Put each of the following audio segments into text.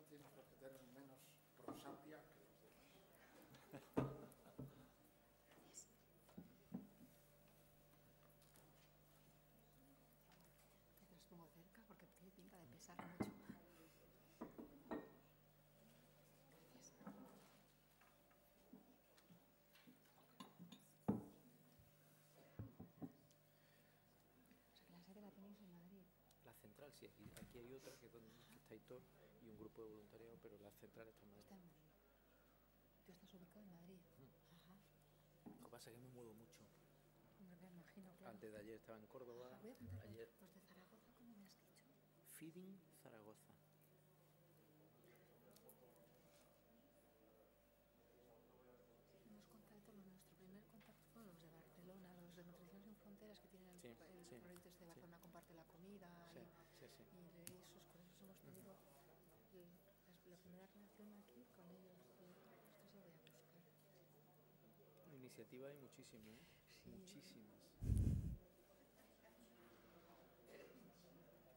tiempos que tienen menos prosapia que los demás. Te los pongo cerca porque tiene pinta de pesar mucho. Gracias. O sea que la sede la tenéis en Madrid. La central, sí, aquí hay otra que es donde está Hitor y un grupo de voluntariado, pero la central está en Madrid. Está en Madrid. Tú estás ubicado en Madrid. Ajá. Lo que pasa es que me muevo mucho. Hombre, me imagino, claro. Antes de ayer estaba en Córdoba. Voy a contar Ayer los de Zaragoza, ¿cómo me has dicho? Feeding Zaragoza. Nos contactó nuestro primer contacto fue los de Barcelona, los de Nutrición Sin Fronteras, que tienen el proyecto de Barcelona Comparte la Comida. Sí. Y de esos, con esos hemos tenido la primera relación aquí con ellos. Esto se voy a buscar. Iniciativa hay muchísimas, ¿eh? Sí. Muchísimas.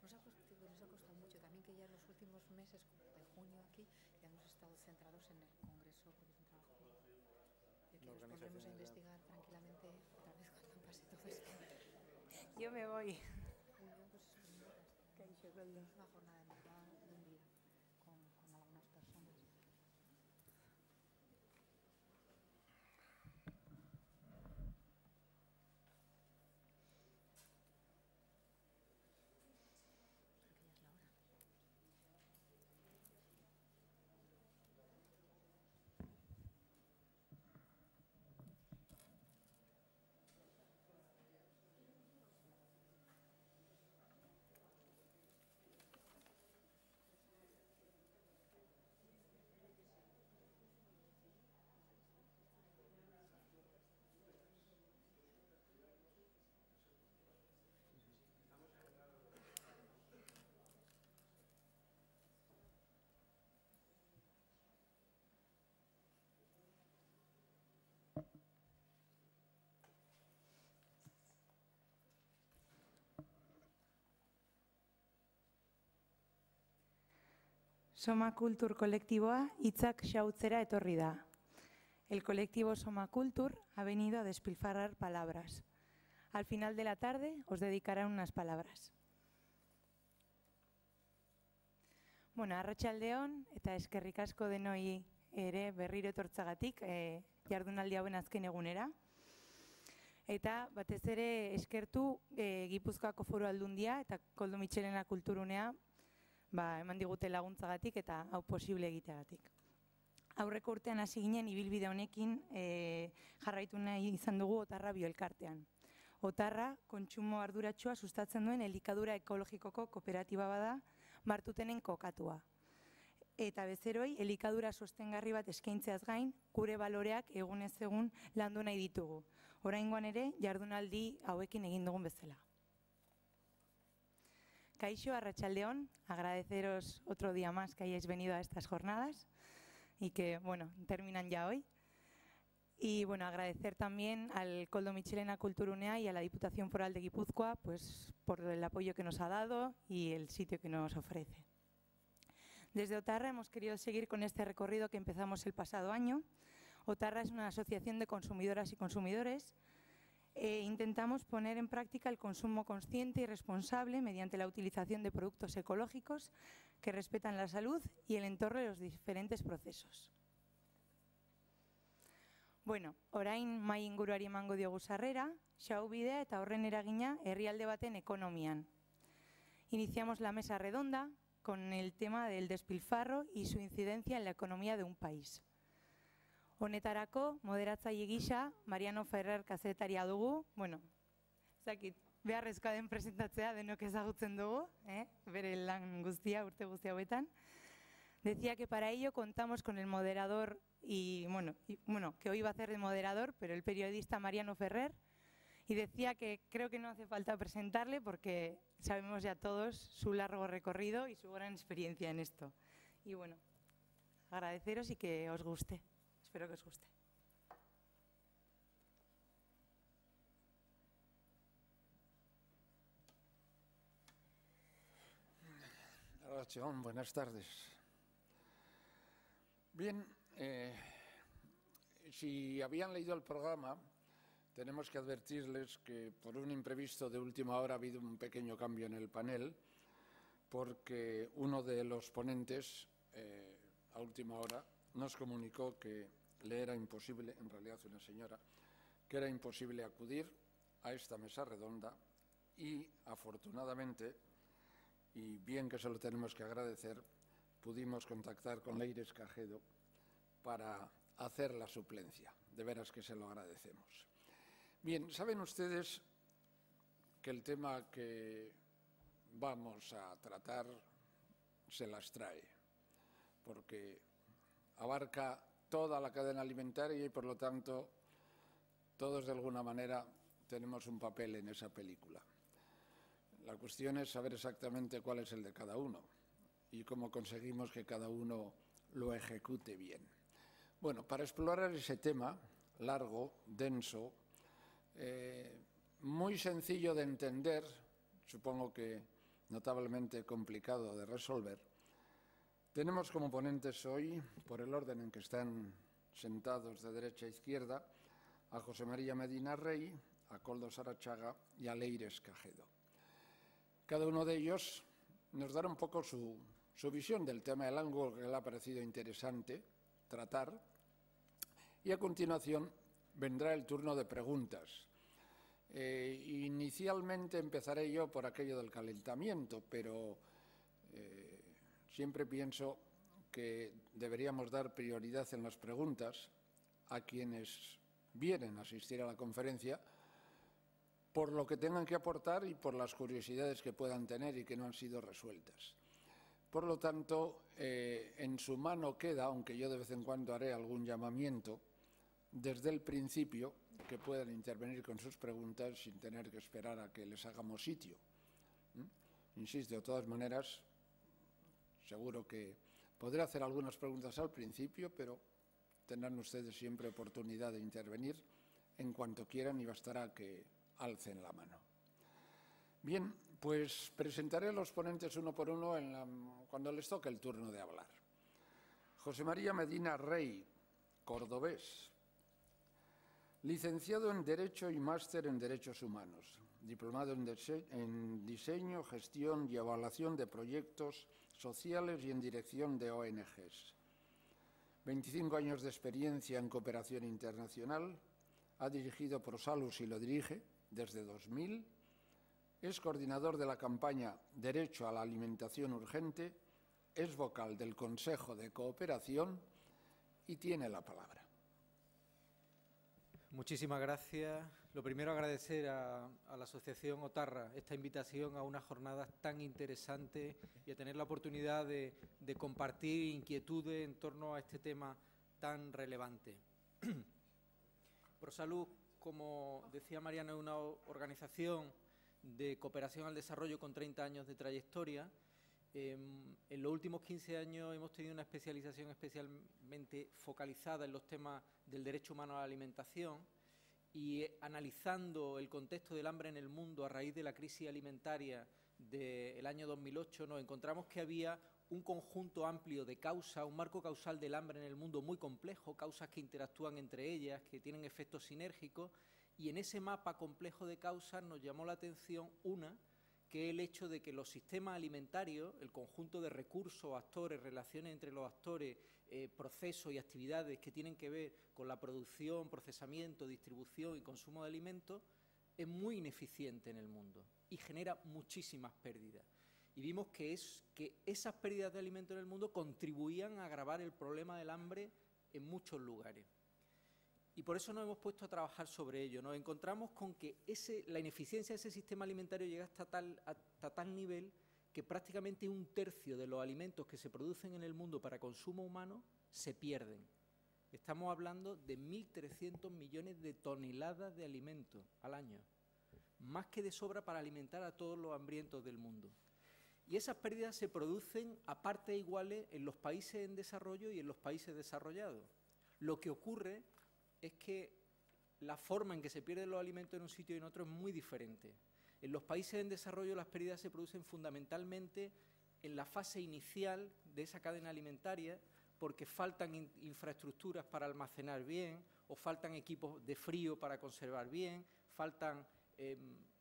Nos ha costado mucho también que ya en los últimos meses de junio aquí ya hemos estado centrados en el Congreso, porque es un trabajo que nos pondremos a investigar tranquilamente otra vez cuando pase todo esto. Yo me voy. Pues, es una jornada de verdad de un día con algunas personas. Creo que ya es la hora. Soma Kultur kolektiboa hitzak xahutzera etorri da. El colectivo Soma Kultur ha venido a despilfarrar palabras. Al final de la tarde os dedicarán unas palabras. Bueno, arratsaldeon eta eskerrik asko denoi ere berriro etortzagatik jardunaldi hauen azken egunera. Eta batez ere eskertu Gipuzkoako Foru Aldundia eta Koldo Mitxelena Kulturunea eman digute laguntzagatik eta hau posible egiteagatik. Aurreko urtean hasi ginen ibilbide honekin jarraitu nahi izan dugu Otarra bioelkartean. Otarra kontsumo arduratsua sustatzen duen elikadura ekologikoko kooperatiba bada Martutenen kokatua. Eta bezeroi elikadura sostengarri bat eskaintzeaz gain, gure baloreak egunez egun landu nahi ditugu. Oraingoan ere jardunaldi hauekin egin dugun bezala. Kaixo, arratsaldeon, agradeceros otro día más que hayáis venido a estas jornadas y que, bueno, terminan ya hoy. Y, bueno, agradecer también al Koldo Mitxelena Kulturunea y a la Diputación Foral de Guipúzcoa pues, por el apoyo que nos ha dado y el sitio que nos ofrece. Desde Otarra hemos querido seguir con este recorrido que empezamos el pasado año. Otarra es una asociación de consumidoras y consumidores. Intentamos poner en práctica el consumo consciente y responsable mediante la utilización de productos ecológicos que respetan la salud y el entorno de los diferentes procesos. Bueno, orain mahai inguruari emango diogu sarrera, xahubidea eta horren eragina herrialde baten ekonomian. Iniciamos la mesa redonda con el tema del despilfarro y su incidencia en la economía de un país. Honetarako, moderatzaile gisa, Mariano Ferrer kazetaria dugu. Bueno, zakit, beharrezkoa den presentatzea denok ezagutzen dugu, bere lan guztia, urte guztia hauetan. Decía que para ello contamos con el moderador y que hoy va a hacer de moderador, pero el periodista Mariano Ferrer. Y decía que creo que no hace falta presentarle porque sabemos ya todos su largo recorrido y su gran experiencia en esto. Y bueno, agradeceros y que os guste. Espero que os guste. Arratsaldeon, buenas tardes. Bien, si habían leído el programa, tenemos que advertirles que por un imprevisto de última hora ha habido un pequeño cambio en el panel, porque uno de los ponentes, a última hora, nos comunicó que le era imposible, en realidad una señora, que era imposible acudir a esta mesa redonda y, afortunadamente, y bien que se lo tenemos que agradecer, pudimos contactar con Leires Cajedo para hacer la suplencia. De veras que se lo agradecemos. Bien, saben ustedes que el tema que vamos a tratar se las trae, porque abarca toda la cadena alimentaria y, por lo tanto, todos de alguna manera tenemos un papel en esa película. La cuestión es saber exactamente cuál es el de cada uno y cómo conseguimos que cada uno lo ejecute bien. Bueno, para explorar ese tema largo, denso, muy sencillo de entender, supongo que notablemente complicado de resolver, tenemos como ponentes hoy, por el orden en que están sentados de derecha a izquierda, a José María Medina Rey, a Koldo Sarachaga y a Leires Cajedo. Cada uno de ellos nos dará un poco su visión del tema, del ángulo que le ha parecido interesante tratar, y a continuación vendrá el turno de preguntas. Inicialmente empezaré yo por aquello del calentamiento, pero siempre pienso que deberíamos dar prioridad en las preguntas a quienes vienen a asistir a la conferencia por lo que tengan que aportar y por las curiosidades que puedan tener y que no han sido resueltas. Por lo tanto, en su mano queda, aunque yo de vez en cuando haré algún llamamiento, desde el principio, que puedan intervenir con sus preguntas sin tener que esperar a que les hagamos sitio. Insisto, de todas maneras, seguro que podré hacer algunas preguntas al principio, pero tendrán ustedes siempre oportunidad de intervenir en cuanto quieran y bastará que alcen la mano. Bien, pues presentaré a los ponentes uno por uno cuando les toque el turno de hablar. José María Medina Rey, cordobés, licenciado en Derecho y máster en Derechos Humanos, diplomado en Diseño, Gestión y Evaluación de Proyectos Sociales y en Dirección de ONGs. 25 años de experiencia en cooperación internacional, ha dirigido Prosalus y lo dirige desde 2000, es coordinador de la campaña Derecho a la Alimentación Urgente, es vocal del Consejo de Cooperación y tiene la palabra. Muchísimas gracias. Lo primero, agradecer a la Asociación Otarra esta invitación a unas jornadas tan interesantes y a tener la oportunidad de compartir inquietudes en torno a este tema tan relevante. Prosalud, como decía Mariano, es una organización de cooperación al desarrollo con 30 años de trayectoria. En los últimos 15 años hemos tenido una especialización especialmente focalizada en los temas del derecho humano a la alimentación y analizando el contexto del hambre en el mundo a raíz de la crisis alimentaria del año 2008, nos encontramos que había un conjunto amplio de causas, un marco causal del hambre en el mundo muy complejo, causas que interactúan entre ellas, que tienen efectos sinérgicos, y en ese mapa complejo de causas nos llamó la atención una, que es el hecho de que los sistemas alimentarios, el conjunto de recursos, actores, relaciones entre los actores, procesos y actividades que tienen que ver con la producción, procesamiento, distribución y consumo de alimentos, es muy ineficiente en el mundo y genera muchísimas pérdidas. Y vimos que esas pérdidas de alimentos en el mundo contribuían a agravar el problema del hambre en muchos lugares. Y por eso nos hemos puesto a trabajar sobre ello. Nos encontramos con que la ineficiencia de ese sistema alimentario llega hasta tal nivel que prácticamente 1/3 de los alimentos que se producen en el mundo para consumo humano se pierden. Estamos hablando de 1.300 millones de toneladas de alimentos al año, más que de sobra para alimentar a todos los hambrientos del mundo. Y esas pérdidas se producen a partes iguales en los países en desarrollo y en los países desarrollados. Lo que ocurre es que la forma en que se pierden los alimentos en un sitio y en otro es muy diferente. En los países en desarrollo las pérdidas se producen fundamentalmente en la fase inicial de esa cadena alimentaria, porque faltan infraestructuras para almacenar bien, o faltan equipos de frío para conservar bien, faltan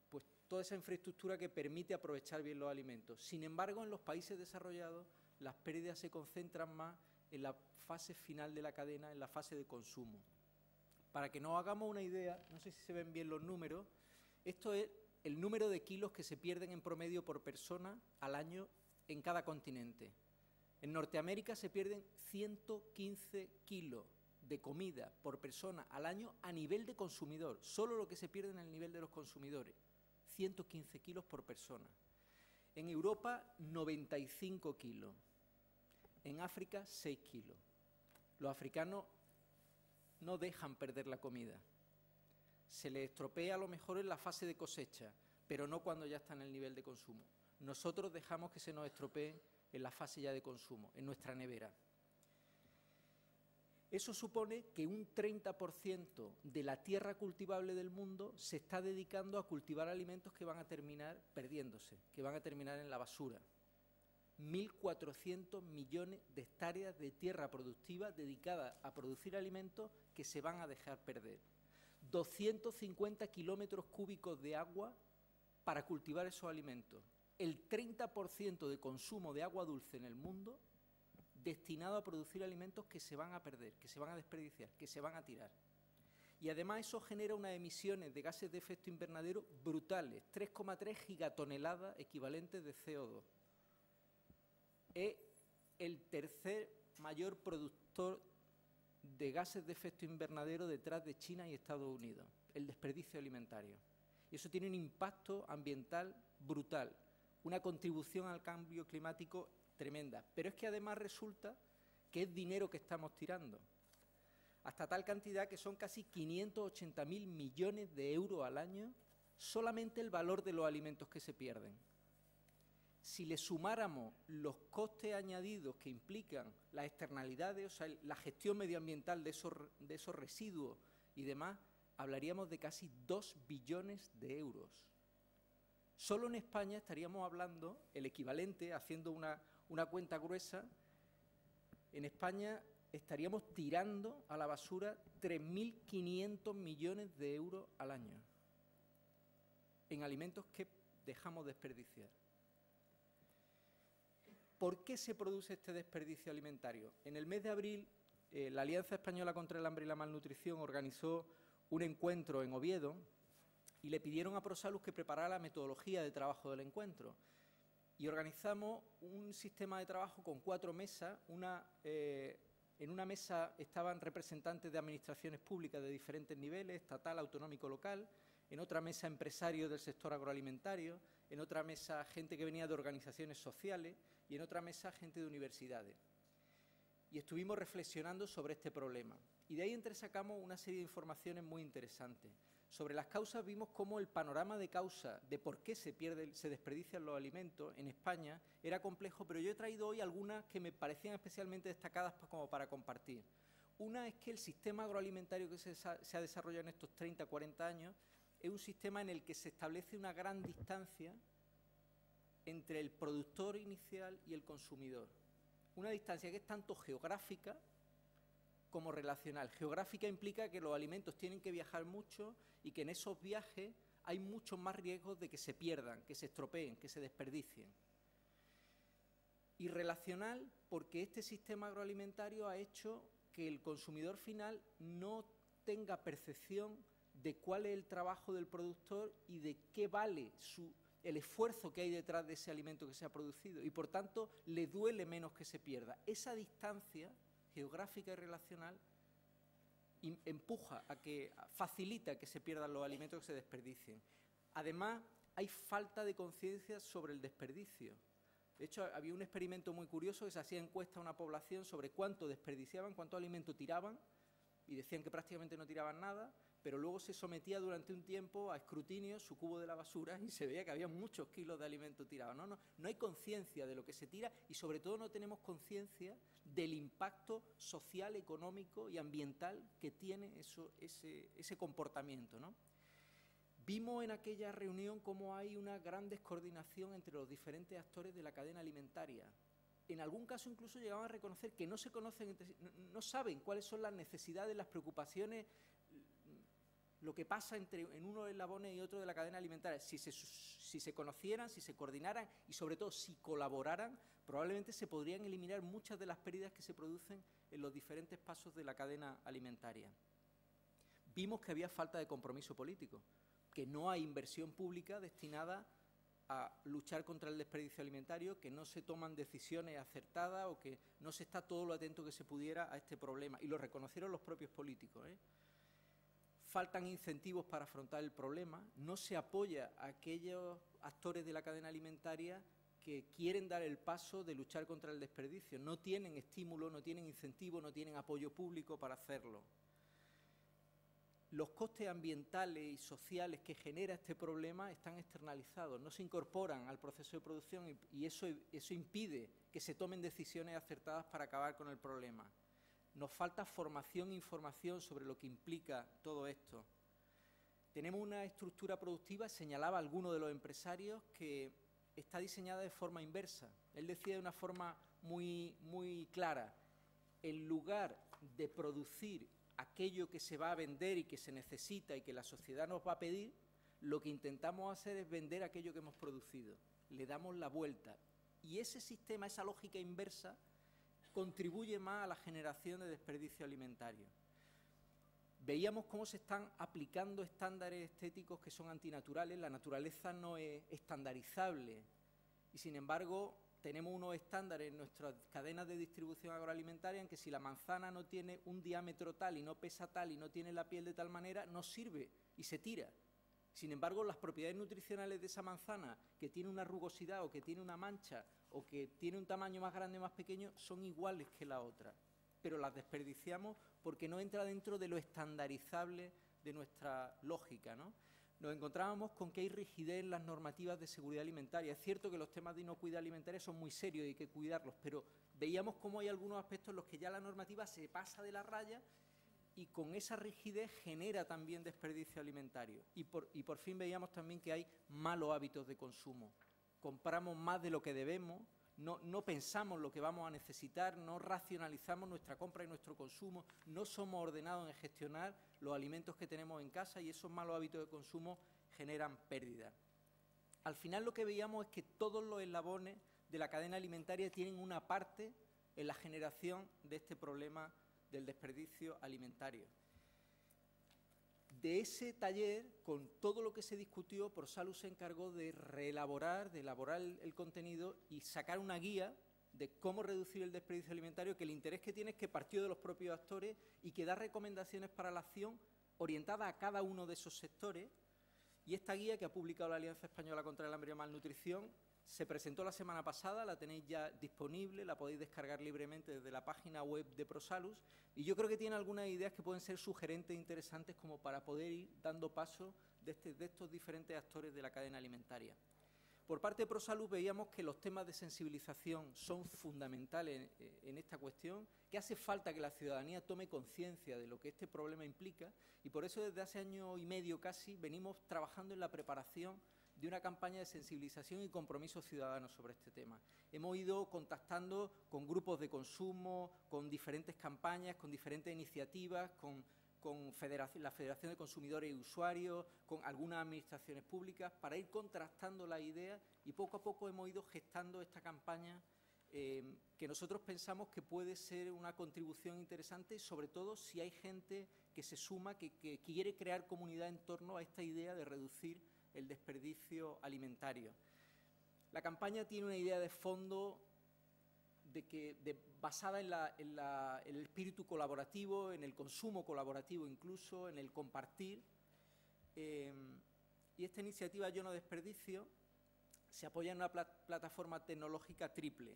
pues toda esa infraestructura que permite aprovechar bien los alimentos. Sin embargo, en los países desarrollados las pérdidas se concentran más en la fase final de la cadena, en la fase de consumo. Para que nos hagamos una idea, no sé si se ven bien los números, esto es el número de kilos que se pierden en promedio por persona al año en cada continente. En Norteamérica se pierden 115 kilos de comida por persona al año a nivel de consumidor, solo lo que se pierde en el nivel de los consumidores, 115 kilos por persona. En Europa, 95 kilos. En África, 6 kilos. Los africanos no dejan perder la comida. Se les estropea a lo mejor en la fase de cosecha, pero no cuando ya está en el nivel de consumo. Nosotros dejamos que se nos estropee en la fase ya de consumo, en nuestra nevera. Eso supone que un 30% de la tierra cultivable del mundo se está dedicando a cultivar alimentos que van a terminar perdiéndose, que van a terminar en la basura. 1.400 millones de hectáreas de tierra productiva dedicada a producir alimentos que se van a dejar perder. 250 kilómetros cúbicos de agua para cultivar esos alimentos. El 30% de consumo de agua dulce en el mundo destinado a producir alimentos que se van a perder, que se van a desperdiciar, que se van a tirar. Y además eso genera unas emisiones de gases de efecto invernadero brutales, 3,3 gigatoneladas equivalentes de CO2. Es el tercer mayor productor de gases de efecto invernadero detrás de China y Estados Unidos, el desperdicio alimentario. Y eso tiene un impacto ambiental brutal, una contribución al cambio climático tremenda. Pero es que además resulta que es dinero que estamos tirando, hasta tal cantidad que son casi 580.000 millones de euros al año solamente el valor de los alimentos que se pierden. Si le sumáramos los costes añadidos que implican las externalidades, o sea, la gestión medioambiental de esos residuos y demás, hablaríamos de casi 2 billones de euros. Solo en España estaríamos hablando, el equivalente, haciendo una cuenta gruesa, en España estaríamos tirando a la basura 3.500 millones de euros al año en alimentos que dejamos desperdiciar. ¿Por qué se produce este desperdicio alimentario? En el mes de abril, la Alianza Española contra el Hambre y la Malnutrición organizó un encuentro en Oviedo y le pidieron a Prosalus que preparara la metodología de trabajo del encuentro. Y organizamos un sistema de trabajo con 4 mesas. En una mesa estaban representantes de administraciones públicas de diferentes niveles, estatal, autonómico, local. En otra mesa empresarios del sector agroalimentario. En otra mesa gente que venía de organizaciones sociales. Y en otra mesa gente de universidades. Y estuvimos reflexionando sobre este problema. Y de ahí entresacamos una serie de informaciones muy interesantes. Sobre las causas vimos cómo el panorama de causa de por qué se desperdician los alimentos en España era complejo, pero yo he traído hoy algunas que me parecían especialmente destacadas como para compartir. Una es que el sistema agroalimentario que se ha desarrollado en estos 30, 40 años es un sistema en el que se establece una gran distancia entre el productor inicial y el consumidor. Una distancia que es tanto geográfica como relacional. Geográfica implica que los alimentos tienen que viajar mucho y que en esos viajes hay muchos más riesgos de que se pierdan, que se estropeen, que se desperdicien. Y relacional porque este sistema agroalimentario ha hecho que el consumidor final no tenga percepción de cuál es el trabajo del productor y de qué vale el esfuerzo que hay detrás de ese alimento que se ha producido, y por tanto le duele menos que se pierda. Esa distancia geográfica y relacional facilita que se pierdan los alimentos, que se desperdicien. Además, hay falta de conciencia sobre el desperdicio. De hecho, había un experimento muy curioso que se hacía encuesta a una población sobre cuánto desperdiciaban, cuánto alimento tiraban, y decían que prácticamente no tiraban nada, pero luego se sometía durante un tiempo a escrutinio su cubo de la basura y se veía que había muchos kilos de alimento tirado. No hay conciencia de lo que se tira y sobre todo no tenemos conciencia del impacto social, económico y ambiental que tiene ese comportamiento, ¿no? Vimos en aquella reunión cómo hay una gran descoordinación entre los diferentes actores de la cadena alimentaria. en algún caso incluso llegaban a reconocer que no se conocen entre sí, no saben cuáles son las necesidades, las preocupaciones, lo que pasa en unos eslabones y otro de la cadena alimentaria. Si se conocieran, si se coordinaran y sobre todo si colaboraran, probablemente se podrían eliminar muchas de las pérdidas que se producen en los diferentes pasos de la cadena alimentaria. Vimos que había falta de compromiso político, que no hay inversión pública destinada a luchar contra el desperdicio alimentario, que no se toman decisiones acertadas o que no se está todo lo atento que se pudiera a este problema. Y lo reconocieron los propios políticos, ¿eh? Faltan incentivos para afrontar el problema, no se apoya a aquellos actores de la cadena alimentaria que quieren dar el paso de luchar contra el desperdicio. No tienen estímulo, no tienen incentivo, no tienen apoyo público para hacerlo. Los costes ambientales y sociales que genera este problema están externalizados, no se incorporan al proceso de producción y eso impide que se tomen decisiones acertadas para acabar con el problema. Nos falta formación e información sobre lo que implica todo esto. Tenemos una estructura productiva, señalaba alguno de los empresarios, que está diseñada de forma inversa. Él decía de una forma muy clara, en lugar de producir aquello que se va a vender y que se necesita y que la sociedad nos va a pedir, lo que intentamos hacer es vender aquello que hemos producido. Le damos la vuelta. Y ese sistema, esa lógica inversa, contribuye más a la generación de desperdicio alimentario. Veíamos cómo se están aplicando estándares estéticos que son antinaturales. La naturaleza no es estandarizable y, sin embargo, tenemos unos estándares en nuestras cadenas de distribución agroalimentaria en que si la manzana no tiene un diámetro tal y no pesa tal y no tiene la piel de tal manera, no sirve y se tira. Sin embargo, las propiedades nutricionales de esa manzana, que tiene una rugosidad o que tiene una mancha o que tiene un tamaño más grande o más pequeño, son iguales que la otra, pero las desperdiciamos porque no entra dentro de lo estandarizable de nuestra lógica, ¿no? Nos encontrábamos con que hay rigidez en las normativas de seguridad alimentaria. Es cierto que los temas de inocuidad alimentaria son muy serios y hay que cuidarlos, pero veíamos cómo hay algunos aspectos en los que ya la normativa se pasa de la raya y con esa rigidez genera también desperdicio alimentario. Y por fin veíamos también que hay malos hábitos de consumo. Compramos más de lo que debemos, no pensamos lo que vamos a necesitar, no racionalizamos nuestra compra y nuestro consumo, no somos ordenados en gestionar los alimentos que tenemos en casa y esos malos hábitos de consumo generan pérdidas. Al final lo que veíamos es que todos los eslabones de la cadena alimentaria tienen una parte en la generación de este problema del desperdicio alimentario. De ese taller, con todo lo que se discutió, Prosalus se encargó de elaborar el contenido y sacar una guía de cómo reducir el desperdicio alimentario, que el interés que tiene es que partió de los propios actores y que da recomendaciones para la acción orientada a cada uno de esos sectores. Y esta guía, que ha publicado la Alianza Española contra el Hambre y la Malnutrición, se presentó la semana pasada, la tenéis ya disponible, la podéis descargar libremente desde la página web de Prosalus, y yo creo que tiene algunas ideas que pueden ser sugerentes e interesantes como para poder ir dando paso de estos diferentes actores de la cadena alimentaria. Por parte de Prosalus veíamos que los temas de sensibilización son fundamentales en esta cuestión, que hace falta que la ciudadanía tome conciencia de lo que este problema implica, y por eso desde hace año y medio casi venimos trabajando en la preparación de una campaña de sensibilización y compromiso ciudadano sobre este tema. Hemos ido contactando con grupos de consumo, con diferentes campañas, con diferentes iniciativas, con la Federación de Consumidores y Usuarios, con algunas administraciones públicas, para ir contrastando las ideas y poco a poco hemos ido gestando esta campaña que nosotros pensamos que puede ser una contribución interesante, sobre todo si hay gente que se suma, que quiere crear comunidad en torno a esta idea de reducir el desperdicio alimentario. La campaña tiene una idea de fondo basada en el espíritu colaborativo, en el consumo colaborativo incluso, en el compartir. Y esta iniciativa Yo no desperdicio se apoya en una plataforma tecnológica triple.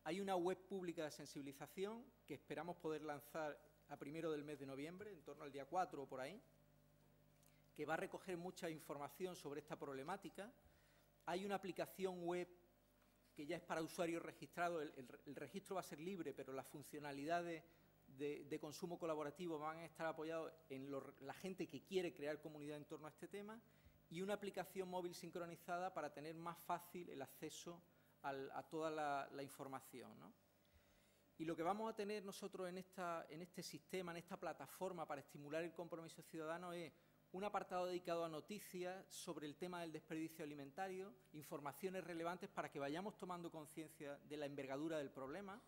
Hay una web pública de sensibilización que esperamos poder lanzar a primero del mes de noviembre, en torno al día 4 o por ahí, que va a recoger mucha información sobre esta problemática. Hay una aplicación web que ya es para usuarios registrados, el registro va a ser libre, pero las funcionalidades de consumo colaborativo van a estar apoyadas en la gente que quiere crear comunidad en torno a este tema, y una aplicación móvil sincronizada para tener más fácil el acceso a toda la información, ¿no? Y lo que vamos a tener nosotros en este sistema, en esta plataforma para estimular el compromiso ciudadano es un apartado dedicado a noticias sobre el tema del desperdicio alimentario, informaciones relevantes para que vayamos tomando conciencia de la envergadura del problema.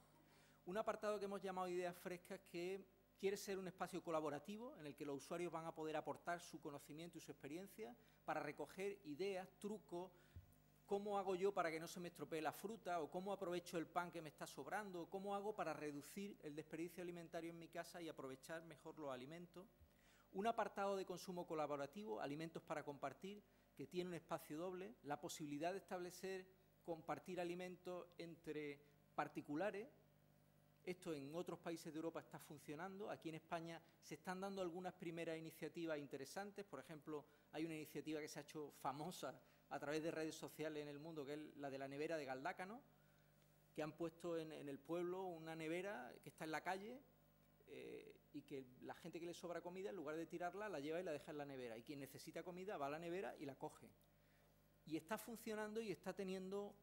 Un apartado que hemos llamado Ideas Frescas, que quiere ser un espacio colaborativo en el que los usuarios van a poder aportar su conocimiento y su experiencia para recoger ideas, trucos, cómo hago yo para que no se me estropee la fruta, o cómo aprovecho el pan que me está sobrando, o cómo hago para reducir el desperdicio alimentario en mi casa y aprovechar mejor los alimentos. Un apartado de consumo colaborativo, alimentos para compartir, que tiene un espacio doble, la posibilidad de establecer, compartir alimentos entre particulares. Esto en otros países de Europa está funcionando. Aquí en España se están dando algunas primeras iniciativas interesantes. Por ejemplo, hay una iniciativa que se ha hecho famosa a través de redes sociales en el mundo, que es la de la nevera de Galdácano, que han puesto en el pueblo una nevera que está en la calle, y que la gente que le sobra comida, en lugar de tirarla, la lleva y la deja en la nevera. Y quien necesita comida va a la nevera y la coge. Y está funcionando y está teniendo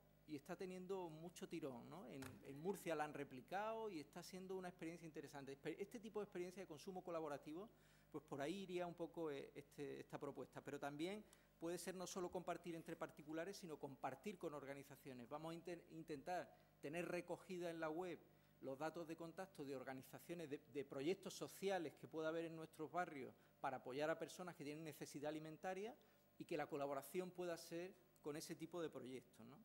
mucho tirón, ¿no? En Murcia la han replicado y está siendo una experiencia interesante. Este tipo de experiencia de consumo colaborativo, pues por ahí iría un poco esta propuesta. Pero también puede ser no solo compartir entre particulares, sino compartir con organizaciones. Vamos a intentar tener recogida en la web los datos de contacto de organizaciones, de proyectos sociales que pueda haber en nuestros barrios para apoyar a personas que tienen necesidad alimentaria, y que la colaboración pueda ser con ese tipo de proyectos, ¿no?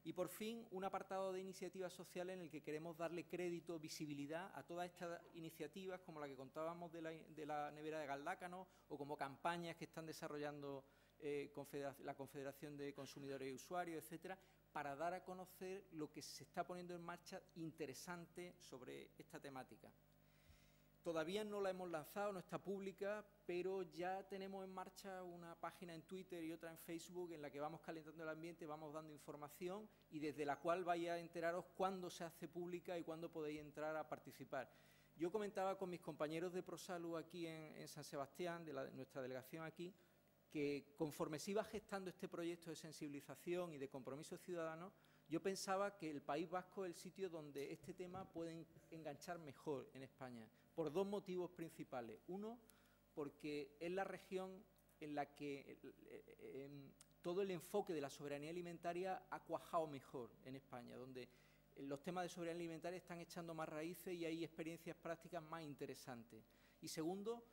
Y por fin, un apartado de iniciativas sociales en el que queremos darle crédito, visibilidad a todas estas iniciativas, como la que contábamos de la nevera de Galdácano, o como campañas que están desarrollando la Confederación de Consumidores y Usuarios, etcétera, para dar a conocer lo que se está poniendo en marcha interesante sobre esta temática. Todavía no la hemos lanzado, no está pública, pero ya tenemos en marcha una página en Twitter y otra en Facebook en la que vamos calentando el ambiente, vamos dando información, y desde la cual vais a enteraros cuándo se hace pública y cuándo podéis entrar a participar. Yo comentaba con mis compañeros de ProSalud aquí en San Sebastián, de nuestra delegación aquí, que conforme se iba gestando este proyecto de sensibilización y de compromiso ciudadano, yo pensaba que el País Vasco es el sitio donde este tema puede enganchar mejor en España, por dos motivos principales. Uno, porque es la región en la que todo el enfoque de la soberanía alimentaria ha cuajado mejor en España, donde los temas de soberanía alimentaria están echando más raíces y hay experiencias prácticas más interesantes. Y segundo,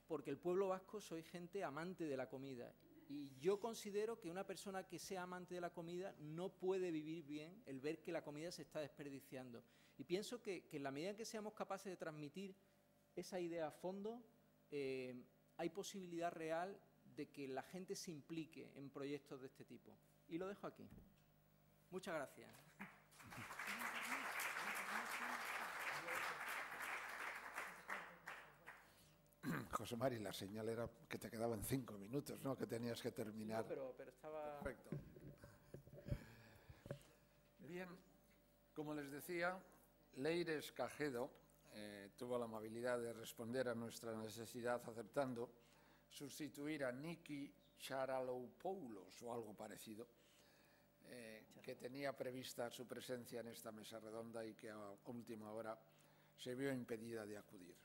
porque el pueblo vasco soy gente amante de la comida, y yo considero que una persona que sea amante de la comida no puede vivir bien el ver que la comida se está desperdiciando. Y pienso que en la medida en que seamos capaces de transmitir esa idea a fondo, hay posibilidad real de que la gente se implique en proyectos de este tipo. Y lo dejo aquí. Muchas gracias. José Mari, la señal era que te quedaban 5 minutos, ¿no? Que tenías que terminar. Sí, no, pero estaba... Perfecto. Bien, como les decía, Leires Cajedo tuvo la amabilidad de responder a nuestra necesidad aceptando sustituir a Niki Charalopoulos o algo parecido, que tenía prevista su presencia en esta mesa redonda y que a última hora se vio impedida de acudir.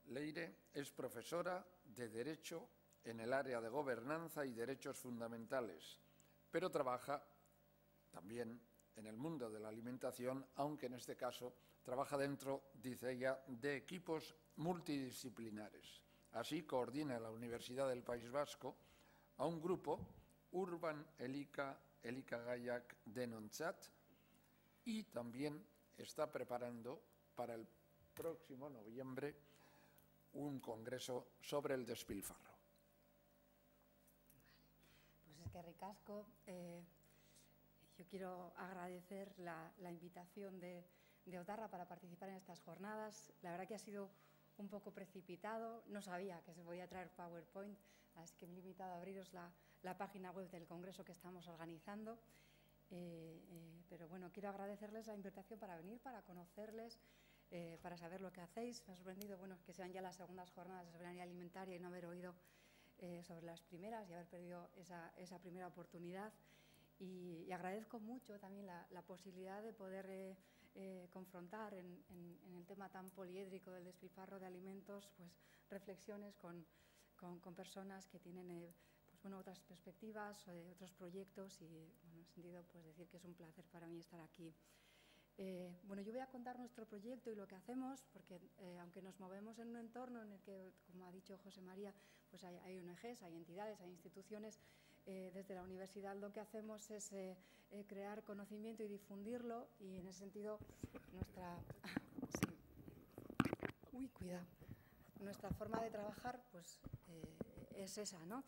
Leire es profesora de Derecho en el área de Gobernanza y Derechos Fundamentales, pero trabaja también en el mundo de la alimentación, aunque en este caso trabaja dentro, dice ella, de equipos multidisciplinares. Así coordina en la Universidad del País Vasco a un grupo, Urban Elika Gaiak Denontzat, y también está preparando para el próximo noviembre un congreso sobre el despilfarro. Pues es que ricasco. Yo quiero agradecer la invitación de Otarra para participar en estas jornadas. La verdad que ha sido un poco precipitado, no sabía que se podía traer PowerPoint, así que me he limitado a abriros la página web del congreso que estamos organizando. Pero bueno, quiero agradecerles la invitación para venir, para conocerles, para saber lo que hacéis. Me ha sorprendido que sean ya las segundas jornadas de soberanía alimentaria y no haber oído sobre las primeras y haber perdido esa primera oportunidad. Y agradezco mucho también la posibilidad de poder confrontar en el tema tan poliédrico del despilfarro de alimentos, pues reflexiones con personas que tienen pues, bueno, otras perspectivas, otros proyectos y, bueno, en ese sentido, pues decir que es un placer para mí estar aquí. Bueno, yo voy a contar nuestro proyecto y lo que hacemos, porque aunque nos movemos en un entorno en el que, como ha dicho José María, pues hay ONGs, hay entidades, hay instituciones, desde la universidad lo que hacemos es crear conocimiento y difundirlo, y en ese sentido nuestra... sí. Uy, cuidado. Nuestra forma de trabajar pues, es esa, ¿no?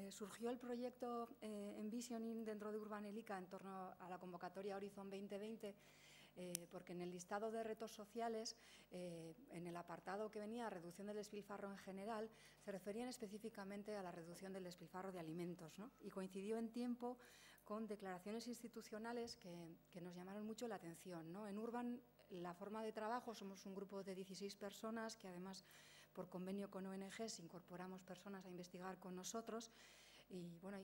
Surgió el proyecto Envisioning dentro de Urbanelica en torno a la convocatoria Horizon 2020, porque en el listado de retos sociales, en el apartado que venía reducción del despilfarro en general, se referían específicamente a la reducción del despilfarro de alimentos, ¿no? Y coincidió en tiempo con declaraciones institucionales que nos llamaron mucho la atención, ¿no? En Urban, la forma de trabajo, somos un grupo de 16 personas que además por convenio con ONGs incorporamos personas a investigar con nosotros y bueno,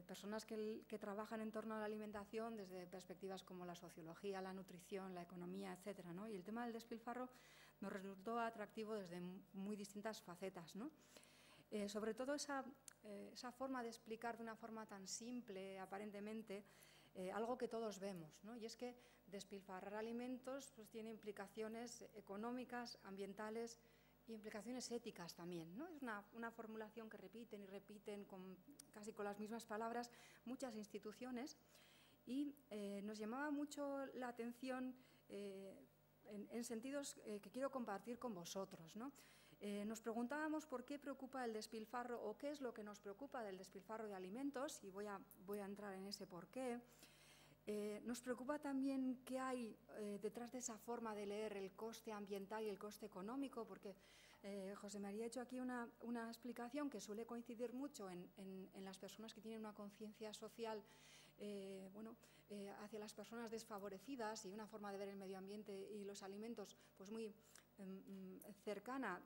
personas que trabajan en torno a la alimentación desde perspectivas como la sociología, la nutrición, la economía, etcétera, ¿no? Y el tema del despilfarro nos resultó atractivo desde muy distintas facetas, ¿no? Sobre todo esa forma de explicar de una forma tan simple, aparentemente, algo que todos vemos, ¿no? Y es que despilfarrar alimentos pues, tiene implicaciones económicas, ambientales y implicaciones éticas también, ¿no? Es una formulación que repiten y repiten casi con las mismas palabras muchas instituciones y nos llamaba mucho la atención en sentidos que quiero compartir con vosotros, ¿no? Nos preguntábamos por qué preocupa el despilfarro o qué es lo que nos preocupa del despilfarro de alimentos y voy a entrar en ese por qué. Nos preocupa también qué hay detrás de esa forma de leer el coste ambiental y el coste económico, porque José María ha hecho aquí una explicación que suele coincidir mucho en las personas que tienen una conciencia social hacia las personas desfavorecidas y una forma de ver el medio ambiente y los alimentos pues muy cercana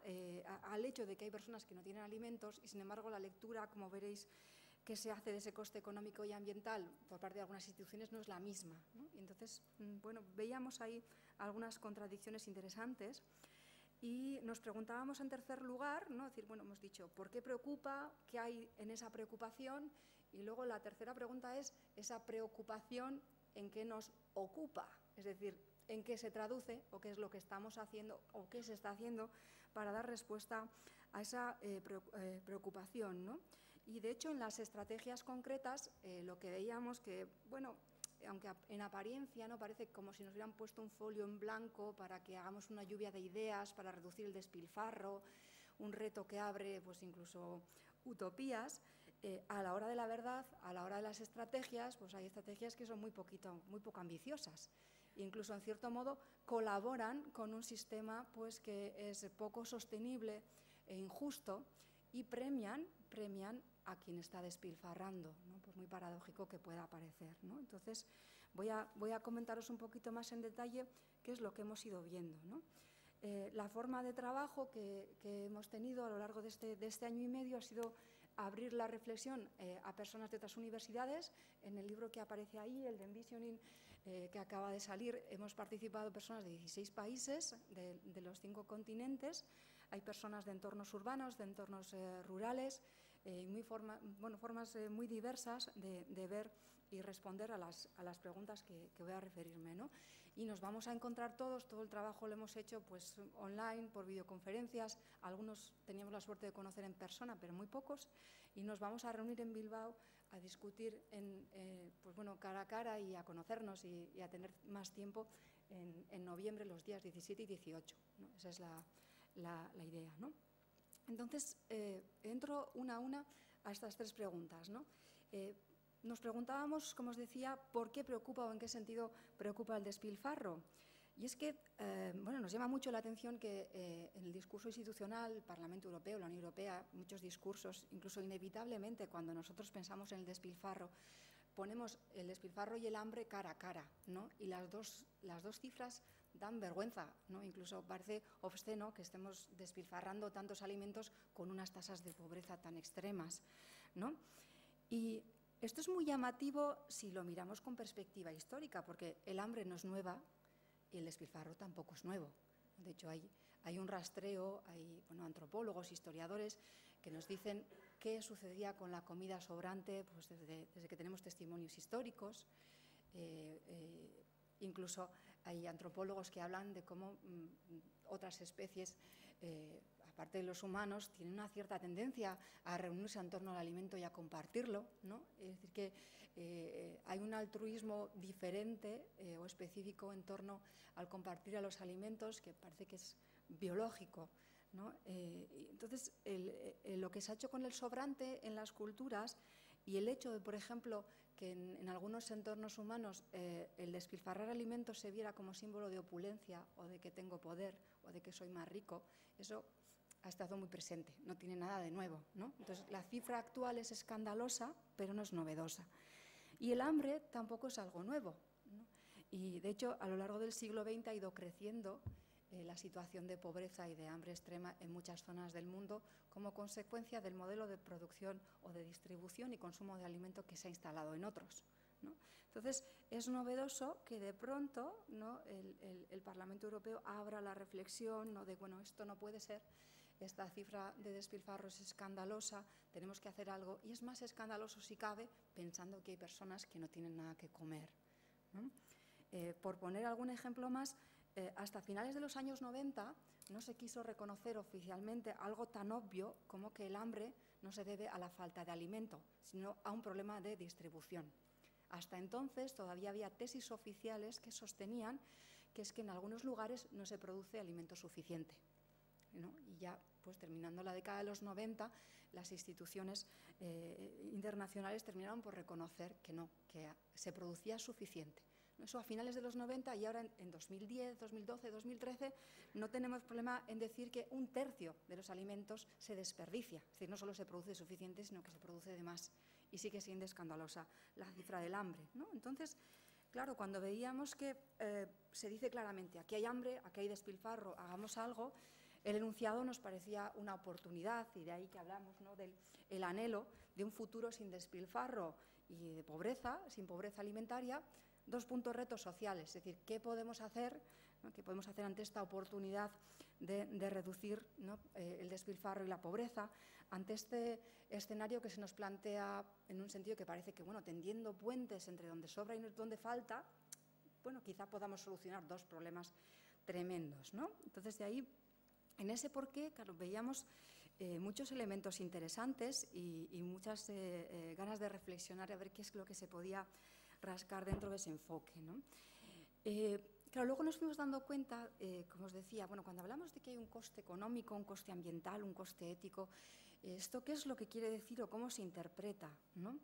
al hecho de que hay personas que no tienen alimentos y sin embargo la lectura, como veréis, que se hace de ese coste económico y ambiental por parte de algunas instituciones no es la misma, ¿no? Y entonces, bueno, veíamos ahí algunas contradicciones interesantes y nos preguntábamos en tercer lugar, ¿no? Es decir, bueno, hemos dicho, ¿por qué preocupa? ¿Qué hay en esa preocupación? Y luego la tercera pregunta es, ¿esa preocupación en qué nos ocupa? Es decir, ¿en qué se traduce o qué es lo que estamos haciendo o qué se está haciendo para dar respuesta a esa preocupación, ¿no? Y de hecho en las estrategias concretas lo que veíamos que, bueno, aunque en apariencia no parece como si nos hubieran puesto un folio en blanco para que hagamos una lluvia de ideas para reducir el despilfarro, un reto que abre pues incluso utopías, a la hora de la verdad, a la hora de las estrategias, pues hay estrategias que son muy poco ambiciosas. Incluso en cierto modo colaboran con un sistema pues que es poco sostenible e injusto y premian a quien está despilfarrando, ¿no? Pues muy paradójico que pueda parecer, ¿no? Entonces voy a comentaros un poquito más en detalle qué es lo que hemos ido viendo, ¿no? La forma de trabajo que hemos tenido a lo largo de este año y medio ha sido abrir la reflexión a personas de otras universidades. En el libro que aparece ahí, el de Envisioning, que acaba de salir, hemos participado personas de 16 países, de los 5 continentes. Hay personas de entornos urbanos, de entornos rurales, formas muy diversas de ver y responder a las preguntas que voy a referirme, ¿no? Y nos vamos a encontrar todo el trabajo lo hemos hecho pues online, por videoconferencias, algunos teníamos la suerte de conocer en persona, pero muy pocos, y nos vamos a reunir en Bilbao a discutir cara a cara y a conocernos y a tener más tiempo en noviembre, los días 17 y 18, ¿no? Esa es la idea, ¿no? Entonces, entro una a una a estas 3 preguntas, ¿no? Nos preguntábamos, como os decía, ¿por qué preocupa o en qué sentido preocupa el despilfarro? Y es que, nos llama mucho la atención que en el discurso institucional, el Parlamento Europeo, la Unión Europea, muchos discursos, incluso inevitablemente cuando nosotros pensamos en el despilfarro, ponemos el despilfarro y el hambre cara a cara, ¿no? Y las dos cifras dan vergüenza, ¿no? Incluso parece obsceno que estemos despilfarrando tantos alimentos con unas tasas de pobreza tan extremas, ¿no? Y Esto es muy llamativo si lo miramos con perspectiva histórica, porque el hambre no es nueva y el despilfarro tampoco es nuevo. De hecho, hay un rastreo, hay antropólogos, historiadores que nos dicen qué sucedía con la comida sobrante pues desde que tenemos testimonios históricos. Incluso hay antropólogos que hablan de cómo otras especies, aparte de los humanos, tienen una cierta tendencia a reunirse en torno al alimento y a compartirlo, ¿no? Es decir, que hay un altruismo diferente o específico en torno al compartir a los alimentos que parece que es biológico, ¿no? Entonces, lo que se ha hecho con el sobrante en las culturas y el hecho de, por ejemplo, que en algunos entornos humanos el despilfarrar alimentos se viera como símbolo de opulencia o de que tengo poder o de que soy más rico, eso ha estado muy presente, no tiene nada de nuevo, ¿no? Entonces, la cifra actual es escandalosa, pero no es novedosa. Y el hambre tampoco es algo nuevo, ¿no? Y, de hecho, a lo largo del siglo XX ha ido creciendo la situación de pobreza y de hambre extrema en muchas zonas del mundo como consecuencia del modelo de producción o de distribución y consumo de alimento que se ha instalado en otros, ¿no? Entonces, es novedoso que de pronto, ¿no?, el Parlamento Europeo abra la reflexión, ¿no?, de, bueno, esto no puede ser, esta cifra de despilfarro es escandalosa, tenemos que hacer algo, y es más escandaloso si cabe pensando que hay personas que no tienen nada que comer, ¿no? Por poner algún ejemplo más, hasta finales de los años 90 no se quiso reconocer oficialmente algo tan obvio como que el hambre no se debe a la falta de alimento, sino a un problema de distribución. Hasta entonces todavía había tesis oficiales que sostenían que es que en algunos lugares no se produce alimento suficiente, ¿no? Y ya, pues terminando la década de los 90, las instituciones internacionales terminaron por reconocer que no, que se producía suficiente. Eso a finales de los 90 y ahora en 2010, 2012, 2013 no tenemos problema en decir que 1/3 de los alimentos se desperdicia. Es decir, no solo se produce suficiente, sino que se produce de más. Y sigue siendo escandalosa la cifra del hambre, ¿no? Entonces, claro, cuando veíamos que se dice claramente aquí hay hambre, aquí hay despilfarro, hagamos algo, el enunciado nos parecía una oportunidad y de ahí que hablamos, ¿no?, del anhelo de un futuro sin despilfarro y de pobreza, sin pobreza alimentaria. 2 puntos: retos sociales, es decir, ¿qué podemos hacer, ¿no?, qué podemos hacer ante esta oportunidad de reducir, ¿no?, el despilfarro y la pobreza, ante este escenario que se nos plantea en un sentido que parece que, bueno, tendiendo puentes entre donde sobra y donde falta, bueno, quizá podamos solucionar 2 problemas tremendos, ¿no? Entonces, de ahí, en ese porqué, claro, veíamos muchos elementos interesantes y muchas ganas de reflexionar y a ver qué es lo que se podía rascar dentro de ese enfoque, ¿no? Claro, luego nos fuimos dando cuenta, como os decía, bueno, cuando hablamos de que hay un coste económico, un coste ambiental, un coste ético, ¿esto qué es lo que quiere decir o cómo se interpreta, ¿no?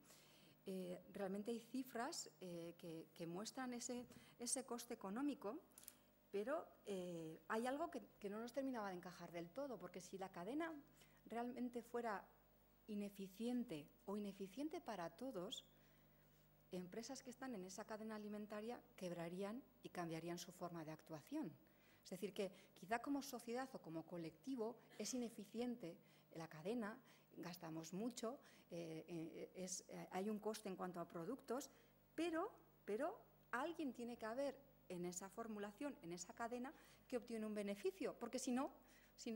Realmente hay cifras que muestran ese coste económico, pero hay algo que no nos terminaba de encajar del todo, porque si la cadena realmente fuera ineficiente o ineficiente para todos, empresas que están en esa cadena alimentaria quebrarían y cambiarían su forma de actuación. Es decir, que quizá como sociedad o como colectivo es ineficiente la cadena, gastamos mucho, hay un coste en cuanto a productos, pero alguien tiene que haber en esa formulación, en esa cadena, que obtiene un beneficio, porque si no,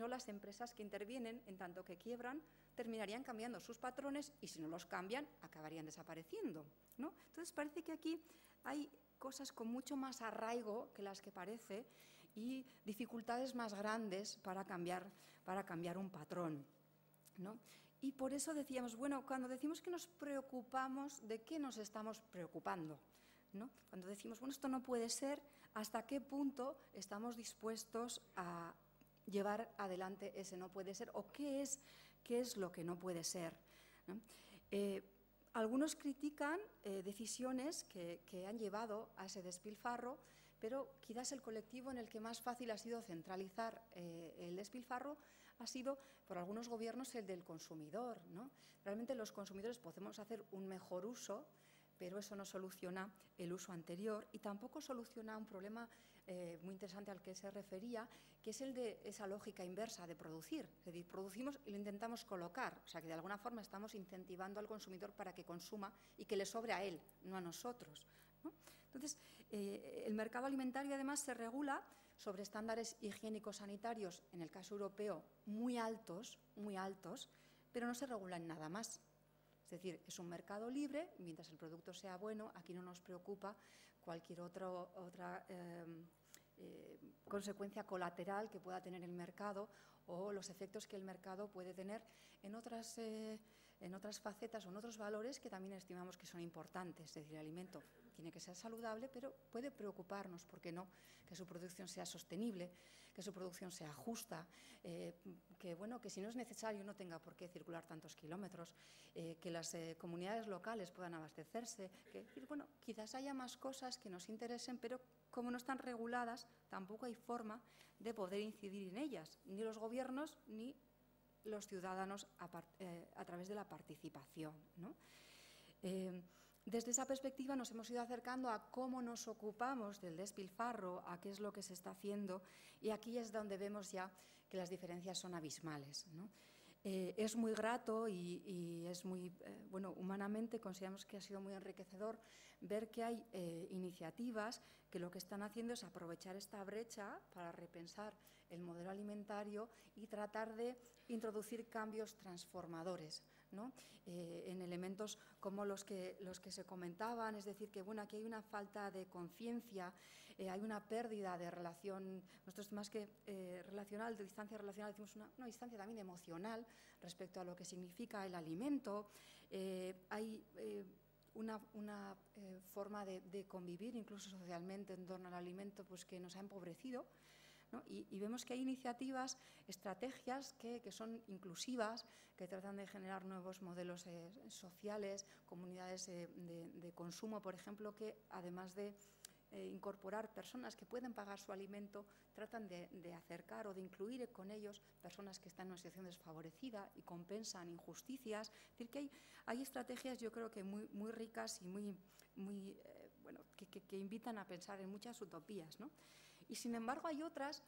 las empresas que intervienen, en tanto que quiebran, terminarían cambiando sus patrones y si no los cambian, acabarían desapareciendo, ¿no? Entonces, parece que aquí hay cosas con mucho más arraigo que las que parece y dificultades más grandes para cambiar un patrón, ¿no? Y por eso decíamos, bueno, cuando decimos que nos preocupamos, ¿de qué nos estamos preocupando?, ¿no? Cuando decimos, bueno, esto no puede ser, ¿hasta qué punto estamos dispuestos a llevar adelante ese no puede ser? ¿O qué es lo que no puede ser, ¿no? Algunos critican decisiones que han llevado a ese despilfarro, pero quizás el colectivo en el que más fácil ha sido centralizar el despilfarro ha sido, por algunos gobiernos, el del consumidor, ¿no? Realmente los consumidores podemos hacer un mejor uso, pero eso no soluciona el uso anterior y tampoco soluciona un problema muy interesante al que se refería, que es el de esa lógica inversa de producir. Es decir, producimos y lo intentamos colocar, o sea que de alguna forma estamos incentivando al consumidor para que consuma y que le sobre a él, no a nosotros, ¿no? Entonces, el mercado alimentario además se regula sobre estándares higiénicos sanitarios, en el caso europeo, muy altos, pero no se regula en nada más. Es decir, es un mercado libre, mientras el producto sea bueno, aquí no nos preocupa cualquier otra consecuencia colateral que pueda tener el mercado o los efectos que el mercado puede tener en otras facetas o en otros valores que también estimamos que son importantes. Es decir, el alimento tiene que ser saludable, pero puede preocuparnos, ¿por qué no?, que su producción sea sostenible, que su producción sea justa, que si no es necesario no tenga por qué circular tantos kilómetros, que las comunidades locales puedan abastecerse, quizás haya más cosas que nos interesen, pero como no están reguladas, tampoco hay forma de poder incidir en ellas, ni los gobiernos ni los ciudadanos a través de la participación, ¿no? Desde esa perspectiva nos hemos ido acercando a cómo nos ocupamos del despilfarro, a qué es lo que se está haciendo, y aquí es donde vemos ya que las diferencias son abismales, ¿no? Es muy grato y es muy, humanamente consideramos que ha sido muy enriquecedor ver que hay iniciativas que lo que están haciendo es aprovechar esta brecha para repensar el modelo alimentario y tratar de introducir cambios transformadores, ¿no? En elementos como los que se comentaban, es decir, que aquí hay una falta de conciencia, hay una pérdida de relación, nosotros más que relacional, de distancia relacional, decimos una distancia también emocional respecto a lo que significa el alimento, hay una forma de convivir incluso socialmente en torno al alimento pues que nos ha empobrecido, ¿no? Y vemos que hay iniciativas, estrategias que son inclusivas, que tratan de generar nuevos modelos sociales, comunidades de consumo, por ejemplo, que además de incorporar personas que pueden pagar su alimento, tratan de acercar o de incluir con ellos personas que están en una situación desfavorecida y compensan injusticias. Es decir, que hay estrategias, yo creo que muy ricas y que invitan a pensar en muchas utopías, ¿no? Y sin embargo hay otras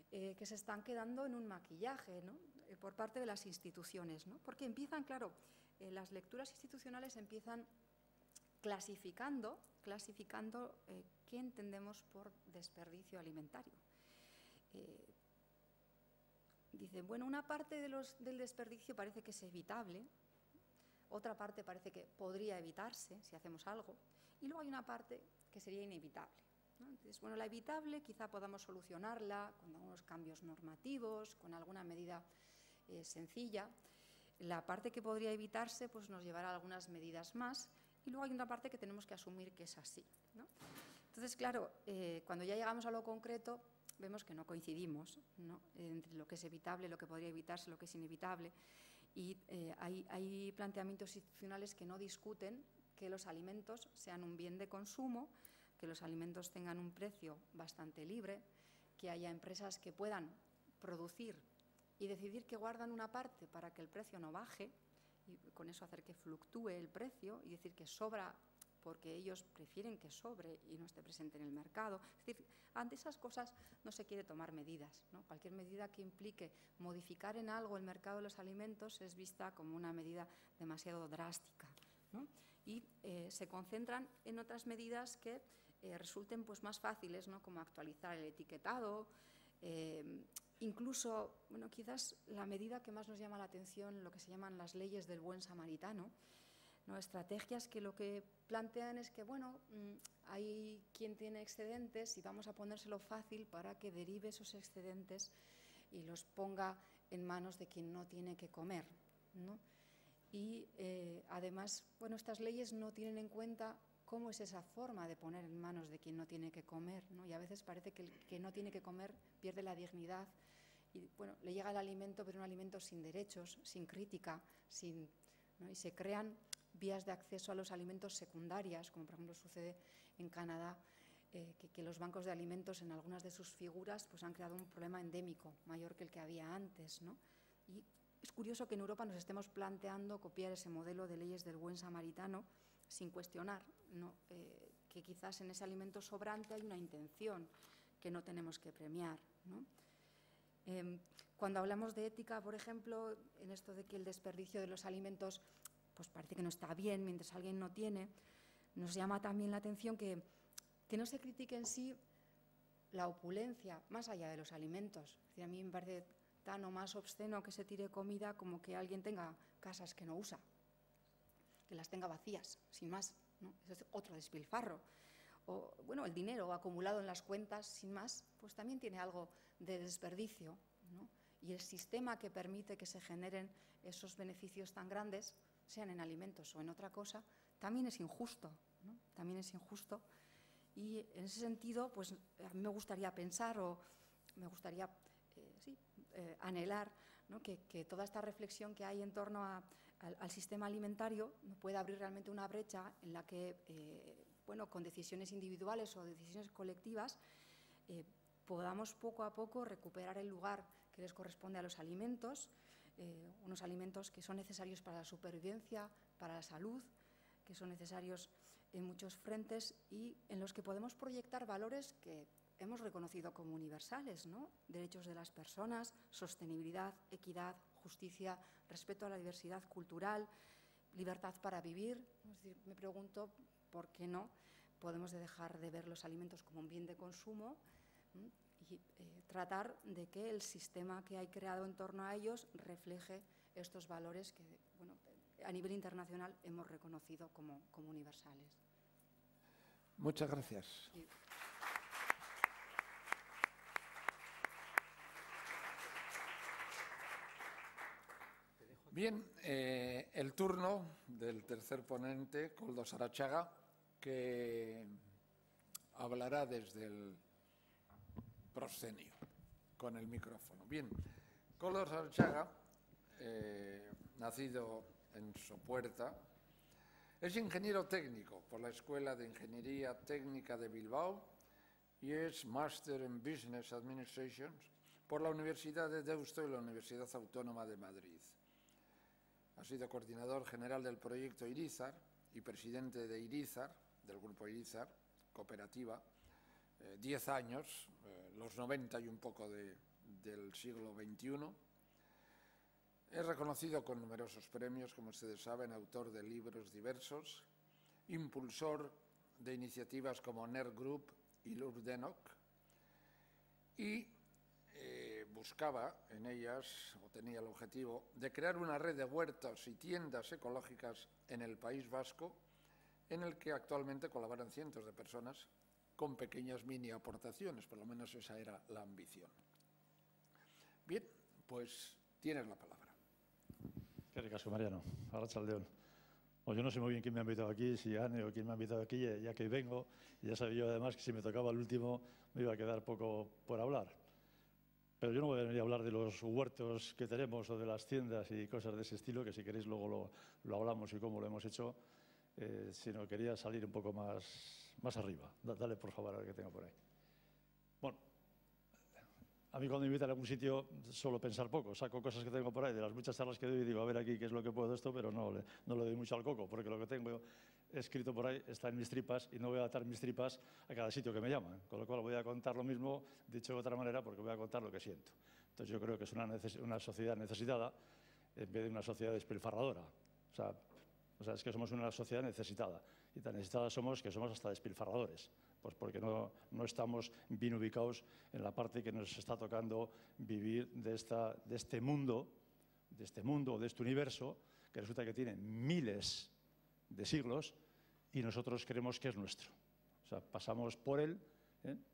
que se están quedando en un maquillaje, ¿no? Por parte de las instituciones, ¿no? Porque empiezan, claro, las lecturas institucionales empiezan clasificando qué entendemos por desperdicio alimentario. Dicen, una parte del desperdicio parece que es evitable, otra parte parece que podría evitarse si hacemos algo, y luego hay una parte que sería inevitable, ¿no? Entonces, la evitable quizá podamos solucionarla con algunos cambios normativos, con alguna medida sencilla. La parte que podría evitarse pues nos llevará a algunas medidas más, y luego hay una parte que tenemos que asumir que es así, ¿no? Entonces, claro, cuando ya llegamos a lo concreto, vemos que no coincidimos, ¿no?, entre lo que es evitable, lo que podría evitarse, lo que es inevitable. Y hay planteamientos institucionales que no discuten que los alimentos sean un bien de consumo, que los alimentos tengan un precio bastante libre, que haya empresas que puedan producir y decidir que guardan una parte para que el precio no baje y con eso hacer que fluctúe el precio y decir que sobra porque ellos prefieren que sobre y no esté presente en el mercado. Es decir, ante esas cosas no se quiere tomar medidas, ¿no? Cualquier medida que implique modificar en algo el mercado de los alimentos es vista como una medida demasiado drástica, ¿no? Y se concentran en otras medidas que resulten pues más fáciles, ¿no?, como actualizar el etiquetado, incluso, quizás la medida que más nos llama la atención, lo que se llaman las leyes del buen samaritano, ¿no?, estrategias que lo que plantean es que, hay quien tiene excedentes y vamos a ponérselo fácil para que derive esos excedentes y los ponga en manos de quien no tiene que comer, ¿no? Y además, estas leyes no tienen en cuenta cómo es esa forma de poner en manos de quien no tiene que comer, ¿no? Y a veces parece que el que no tiene que comer pierde la dignidad y, le llega el alimento, pero un alimento sin derechos, sin crítica, ¿no? Y se crean vías de acceso a los alimentos secundarias, como por ejemplo sucede en Canadá, que los bancos de alimentos en algunas de sus figuras pues han creado un problema endémico mayor que el que había antes, ¿no? Y es curioso que en Europa nos estemos planteando copiar ese modelo de leyes del buen samaritano sin cuestionar, ¿no? Que quizás en ese alimento sobrante hay una intención que no tenemos que premiar, ¿no? Cuando hablamos de ética, por ejemplo, en esto de que el desperdicio de los alimentos pues parece que no está bien mientras alguien no tiene, nos llama también la atención que no se critique en sí la opulencia más allá de los alimentos. Es decir, a mí me parece tan o más obsceno que se tire comida como que alguien tenga casas que no usa, que las tenga vacías, sin más, ¿no? Eso es otro despilfarro. O, bueno, el dinero acumulado en las cuentas, sin más, pues también tiene algo de desperdicio, ¿no? Y el sistema que permite que se generen esos beneficios tan grandes, sean en alimentos o en otra cosa, también es injusto, ¿no? También es injusto. Y en ese sentido, pues a mí me gustaría pensar o me gustaría anhelar, ¿no? que toda esta reflexión que hay en torno al sistema alimentario pueda abrir realmente una brecha en la que, bueno, con decisiones individuales o decisiones colectivas, podamos poco a poco recuperar el lugar que les corresponde a los alimentos, unos alimentos que son necesarios para la supervivencia, para la salud, que son necesarios en muchos frentes y en los que podemos proyectar valores que hemos reconocido como universales, ¿no? Derechos de las personas, sostenibilidad, equidad, justicia, respeto a la diversidad cultural, libertad para vivir. Es decir, me pregunto por qué no podemos dejar de ver los alimentos como un bien de consumo y tratar de que el sistema que hay creado en torno a ellos refleje estos valores que, bueno, a nivel internacional hemos reconocido como universales. Muchas gracias. Sí. Bien, el turno del tercer ponente, Koldo Sarachaga, que hablará desde el proscenio, con el micrófono. Bien, Koldo Sarachaga, nacido en Sopuerta, es ingeniero técnico por la Escuela de Ingeniería Técnica de Bilbao y es Máster en Business Administration por la Universidad de Deusto y la Universidad Autónoma de Madrid. Ha sido coordinador general del proyecto Irizar y presidente de Irizar, del grupo Irizar, cooperativa, 10 años, los 90 y un poco del siglo XXI. Es reconocido con numerosos premios, como ustedes saben, autor de libros diversos, impulsor de iniciativas como NER Group y Lurdenoc, y buscaba en ellas, o tenía el objetivo, de crear una red de huertos y tiendas ecológicas en el País Vasco, en el que actualmente colaboran cientos de personas con pequeñas mini aportaciones, por lo menos esa era la ambición. Bien, pues tienes la palabra. Qué caso, Mariano. Arratsaldeon. Yo no sé muy bien quién me ha invitado aquí, si Anne o quién me ha invitado aquí, ya que vengo. Y ya sabía yo además que si me tocaba el último me iba a quedar poco por hablar. Pero yo no voy a venir a hablar de los huertos que tenemos o de las tiendas y cosas de ese estilo, que si queréis luego lo hablamos y cómo lo hemos hecho, sino quería salir un poco más arriba. Dale, por favor, a ver qué tengo por ahí. Bueno, a mí cuando me invitan a algún sitio suelo pensar poco, saco cosas que tengo por ahí, de las muchas charlas que doy y digo, a ver aquí qué es lo que puedo esto, pero no le doy mucho al coco, porque lo que tengo escrito por ahí está en mis tripas y no voy a atar mis tripas a cada sitio que me llaman, con lo cual voy a contar lo mismo, dicho de otra manera, porque voy a contar lo que siento. Entonces yo creo que es una sociedad necesitada en vez de una sociedad despilfarradora. O sea, es que somos una sociedad necesitada, y tan necesitada somos que somos hasta despilfarradores, pues porque no estamos bien ubicados en la parte que nos está tocando vivir de este mundo, de este universo, que resulta que tiene miles de siglos y nosotros creemos que es nuestro. O sea, pasamos por él,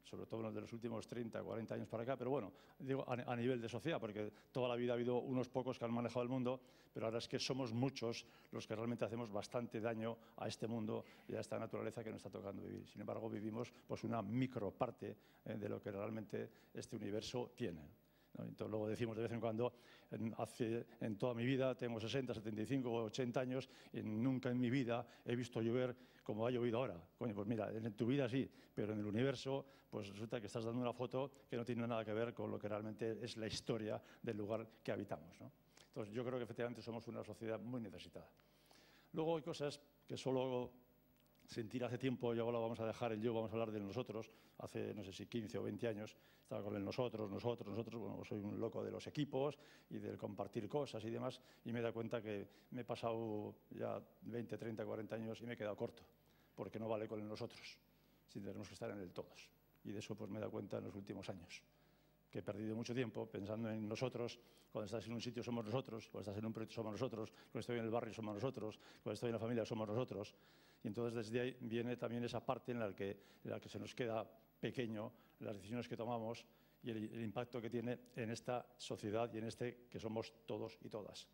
sobre todo en los últimos 30, 40 años para acá, pero bueno, digo a nivel de sociedad, porque toda la vida ha habido unos pocos que han manejado el mundo, pero ahora es que somos muchos los que realmente hacemos bastante daño a este mundo y a esta naturaleza que nos está tocando vivir. Sin embargo, vivimos pues una microparte de lo que realmente este universo tiene, ¿no? Entonces luego decimos de vez en cuando, en toda mi vida, tengo 60, 75, 80 años y nunca en mi vida he visto llover como ha llovido ahora. Coño, pues mira, en tu vida sí, pero en el universo pues resulta que estás dando una foto que no tiene nada que ver con lo que realmente es la historia del lugar que habitamos, ¿no? Entonces yo creo que efectivamente somos una sociedad muy necesitada. Luego hay cosas que solo sentir hace tiempo, y ahora vamos a dejar el yo, vamos a hablar del nosotros. Hace, no sé si 15 o 20 años, estaba con el nosotros. Bueno, soy un loco de los equipos y del compartir cosas y demás, y me he dado cuenta que me he pasado ya 20, 30, 40 años y me he quedado corto, porque no vale con el nosotros, si tenemos que estar en el todos. Y de eso pues me he dado cuenta en los últimos años, que he perdido mucho tiempo pensando en nosotros. Cuando estás en un sitio somos nosotros, cuando estás en un proyecto somos nosotros, cuando estoy en el barrio somos nosotros, cuando estoy en la familia somos nosotros. Y entonces desde ahí viene también esa parte en la que se nos queda pequeño las decisiones que tomamos y el impacto que tiene en esta sociedad y en este que somos todos y todas.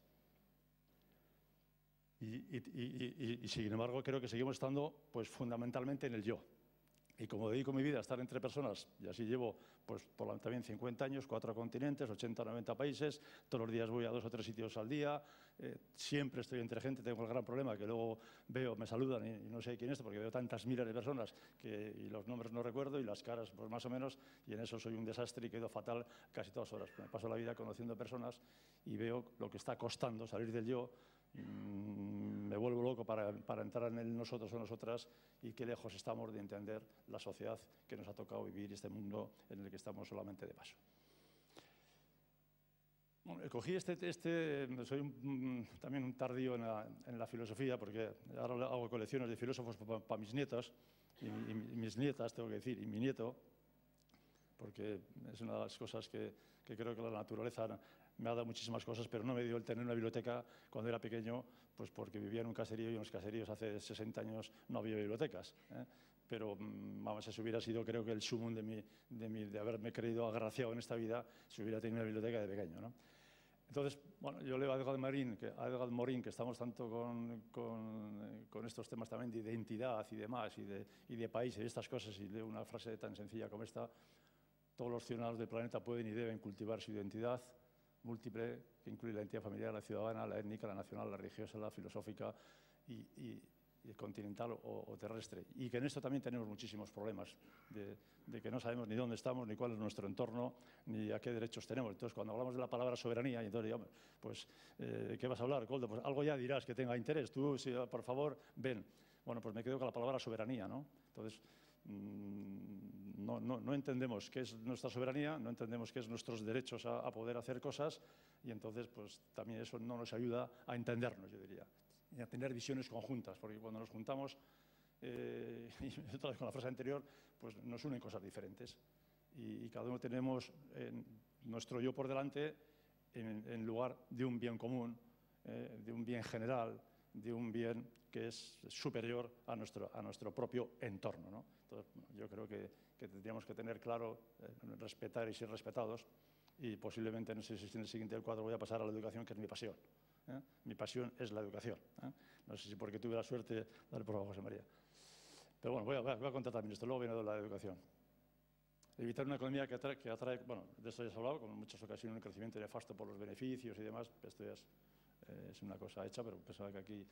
Y sin embargo creo que seguimos estando pues fundamentalmente en el yo. Y como dedico mi vida a estar entre personas, y así llevo pues también 50 años, 4 continentes, 80 o 90 países, todos los días voy a 2 o 3 sitios al día, siempre estoy entre gente, tengo el gran problema que luego veo, me saludan y no sé quién es, porque veo tantas miles de personas y los nombres no recuerdo y las caras pues más o menos, y en eso soy un desastre y quedo fatal casi todas horas. Me paso la vida conociendo personas y veo lo que está costando salir del yo. Me vuelvo loco para entrar en el nosotros o nosotras, y qué lejos estamos de entender la sociedad que nos ha tocado vivir, este mundo en el que estamos solamente de paso. Bueno, cogí soy también un tardío en la filosofía, porque ahora hago colecciones de filósofos para mis nietos y mis nietas, tengo que decir, y mi nieto, porque es una de las cosas que creo que la naturaleza me ha dado muchísimas cosas, pero no me dio el tener una biblioteca cuando era pequeño, pues porque vivía en un caserío y en los caseríos hace 60 años no había bibliotecas. Pero vamos, eso hubiera sido, creo que el sumum de haberme creído agraciado en esta vida si hubiera tenido una biblioteca de pequeño, ¿no? Entonces, bueno, yo leo a Edgar Morin, que estamos tanto con estos temas también de identidad y demás, y de país y de estas cosas, y leo una frase tan sencilla como esta: todos los ciudadanos del planeta pueden y deben cultivar su identidad múltiple, que incluye la identidad familiar, la ciudadana, la étnica, la nacional, la religiosa, la filosófica y continental o terrestre. Y que en esto también tenemos muchísimos problemas, de que no sabemos ni dónde estamos, ni cuál es nuestro entorno, ni a qué derechos tenemos. Entonces, cuando hablamos de la palabra soberanía, y entonces digamos, pues, ¿qué vas a hablar, Koldo? Pues algo ya dirás que tenga interés. Tú, sí, por favor, ven. Bueno, pues me quedo con la palabra soberanía, ¿no? Entonces, no entendemos qué es nuestra soberanía, no entendemos qué es nuestros derechos a poder hacer cosas, y entonces pues también eso no nos ayuda a entendernos, yo diría, y a tener visiones conjuntas, porque cuando nos juntamos, y otra vez con la frase anterior, pues nos unen cosas diferentes, y cada uno tenemos nuestro yo por delante en lugar de un bien común, de un bien general, de un bien que es superior a nuestro propio entorno, ¿no? Entonces, yo creo que tendríamos que tener claro, respetar y ser respetados, y posiblemente, no sé si en el siguiente cuadro voy a pasar a la educación, que es mi pasión. Mi pasión es la educación. No sé si porque tuve la suerte, dale por favor, José María. Pero bueno, voy a contar también esto, luego viene de la educación. Evitar una economía que atrae, bueno, de esto ya se ha hablado, como en muchas ocasiones, un crecimiento nefasto por los beneficios y demás. Esto ya es una cosa hecha, pero pensaba que aquí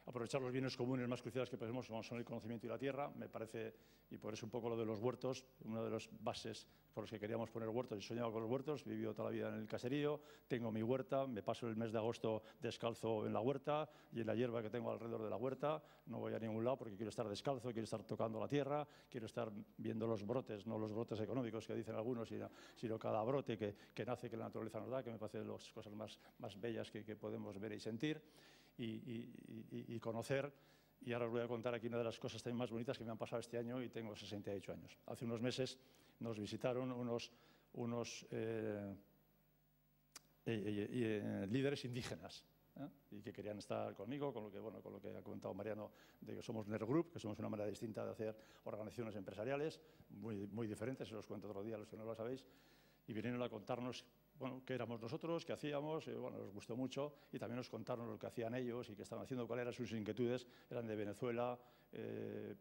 aprovechar los bienes comunes más cruciales que tenemos, como son el conocimiento y la tierra, me parece, y por eso un poco lo de los huertos, una de las bases por las que queríamos poner huertos. Yo soñaba con los huertos, he vivido toda la vida en el caserío, tengo mi huerta, me paso el mes de agosto descalzo en la huerta y en la hierba que tengo alrededor de la huerta, no voy a ningún lado porque quiero estar descalzo, quiero estar tocando la tierra, quiero estar viendo los brotes, no los brotes económicos que dicen algunos, sino cada brote que nace, que la naturaleza nos da, que me parece de las cosas más bellas que podemos ver y sentir. Y conocer, y ahora os voy a contar aquí una de las cosas también más bonitas que me han pasado este año, y tengo 68 años. Hace unos meses nos visitaron unos líderes indígenas, y que querían estar conmigo, con lo que ha comentado Mariano, de que somos NER Group, que somos una manera distinta de hacer organizaciones empresariales, muy diferentes, se los cuento otro día a los que no lo sabéis, y vinieron a contarnos qué éramos nosotros, qué hacíamos, nos gustó mucho, y también nos contaron lo que hacían ellos y qué estaban haciendo, cuáles eran sus inquietudes, eran de Venezuela,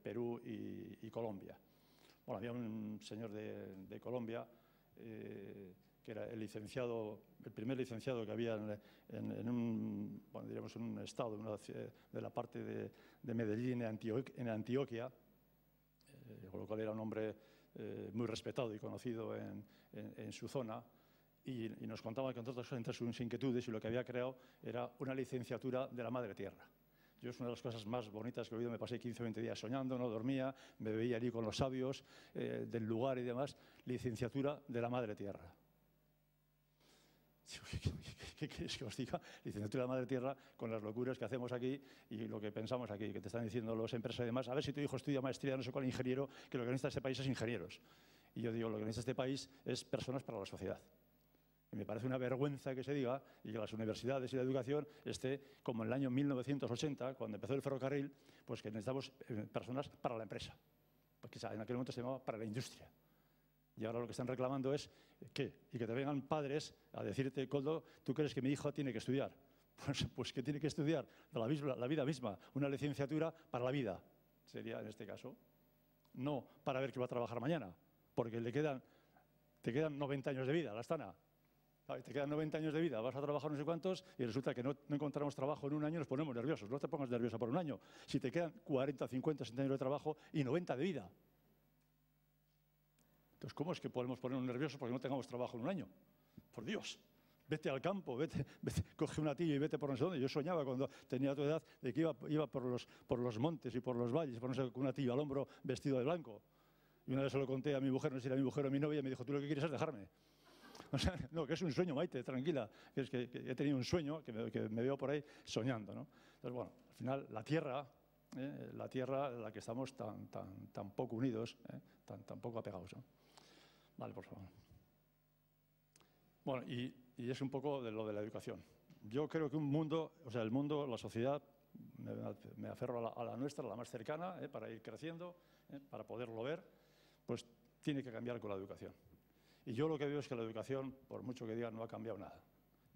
Perú y Colombia. Bueno, había un señor de Colombia, que era el primer licenciado que había en un estado, de la parte de Medellín, en Antioquia, con lo cual era un hombre muy respetado y conocido en su zona. Y nos contaba que entre sus inquietudes y lo que había creado era una licenciatura de la madre tierra. Yo es una de las cosas más bonitas que he oído. Me pasé 15 o 20 días soñando, no dormía, me veía allí con los sabios del lugar y demás. Licenciatura de la Madre Tierra. ¿Qué quieres que os diga? Licenciatura de la Madre Tierra, con las locuras que hacemos aquí y lo que pensamos aquí, que te están diciendo los empresarios y demás. A ver si tu hijo estudia maestría, no sé cuál ingeniero, que lo que necesita este país es ingenieros. Y yo digo, lo que necesita este país es personas para la sociedad. Y me parece una vergüenza que se diga y que las universidades y la educación esté como en el año 1980, cuando empezó el ferrocarril, pues que necesitamos personas para la empresa. Porque en aquel momento se llamaba para la industria. Y ahora lo que están reclamando es ¿qué? Y que te vengan padres a decirte, Koldo, ¿tú crees que mi hijo tiene que estudiar? Pues que tiene que estudiar la vida misma, una licenciatura para la vida, sería en este caso. No para ver qué va a trabajar mañana, porque te quedan 90 años de vida, la Astana. Te quedan 90 años de vida, vas a trabajar no sé cuántos y resulta que no encontramos trabajo en un año, nos ponemos nerviosos. No te pongas nerviosa por un año. Si te quedan 40, 50, 60 años de trabajo y 90 de vida. Entonces, ¿cómo es que podemos ponernos nerviosos porque no tengamos trabajo en un año? Por Dios, vete al campo, vete, coge una tilla y vete por no sé dónde. Yo soñaba cuando tenía tu edad de que iba por los montes y por los valles, por no sé, con una tilla al hombro vestido de blanco. Y una vez se lo conté a mi mujer, no sé si era mi mujer o mi novia, y me dijo, tú lo que quieres es dejarme. O sea, no, que es un sueño, Maite, tranquila. Es que he tenido un sueño que me veo por ahí soñando, ¿no? Entonces, bueno, al final la tierra en la que estamos tan poco unidos, tan poco apegados, ¿no? Vale, por favor. Bueno, y es un poco de lo de la educación. Yo creo que el mundo, la sociedad, me aferro a la nuestra, la más cercana, para ir creciendo, para poderlo ver, pues tiene que cambiar con la educación. Y yo lo que veo es que la educación, por mucho que digan, no ha cambiado nada.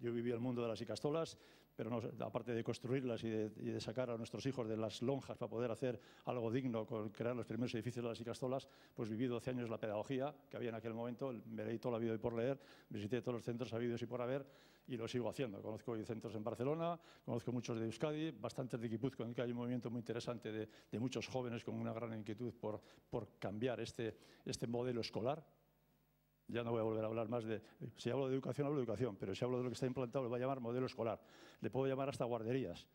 Yo viví el mundo de las icastolas, pero no, aparte de construirlas y de sacar a nuestros hijos de las lonjas para poder hacer algo digno, con crear los primeros edificios de las icastolas, pues viví 12 años la pedagogía que había en aquel momento, me leí toda la vida y por leer, visité todos los centros habidos y por haber y lo sigo haciendo. Conozco centros en Barcelona, conozco muchos de Euskadi, bastantes de Guipúzcoa, en que hay un movimiento muy interesante de muchos jóvenes con una gran inquietud por cambiar este modelo escolar. Ya no voy a volver a hablar más si hablo de educación, hablo de educación, pero si hablo de lo que está implantado, lo voy a llamar modelo escolar. Le puedo llamar hasta guarderías,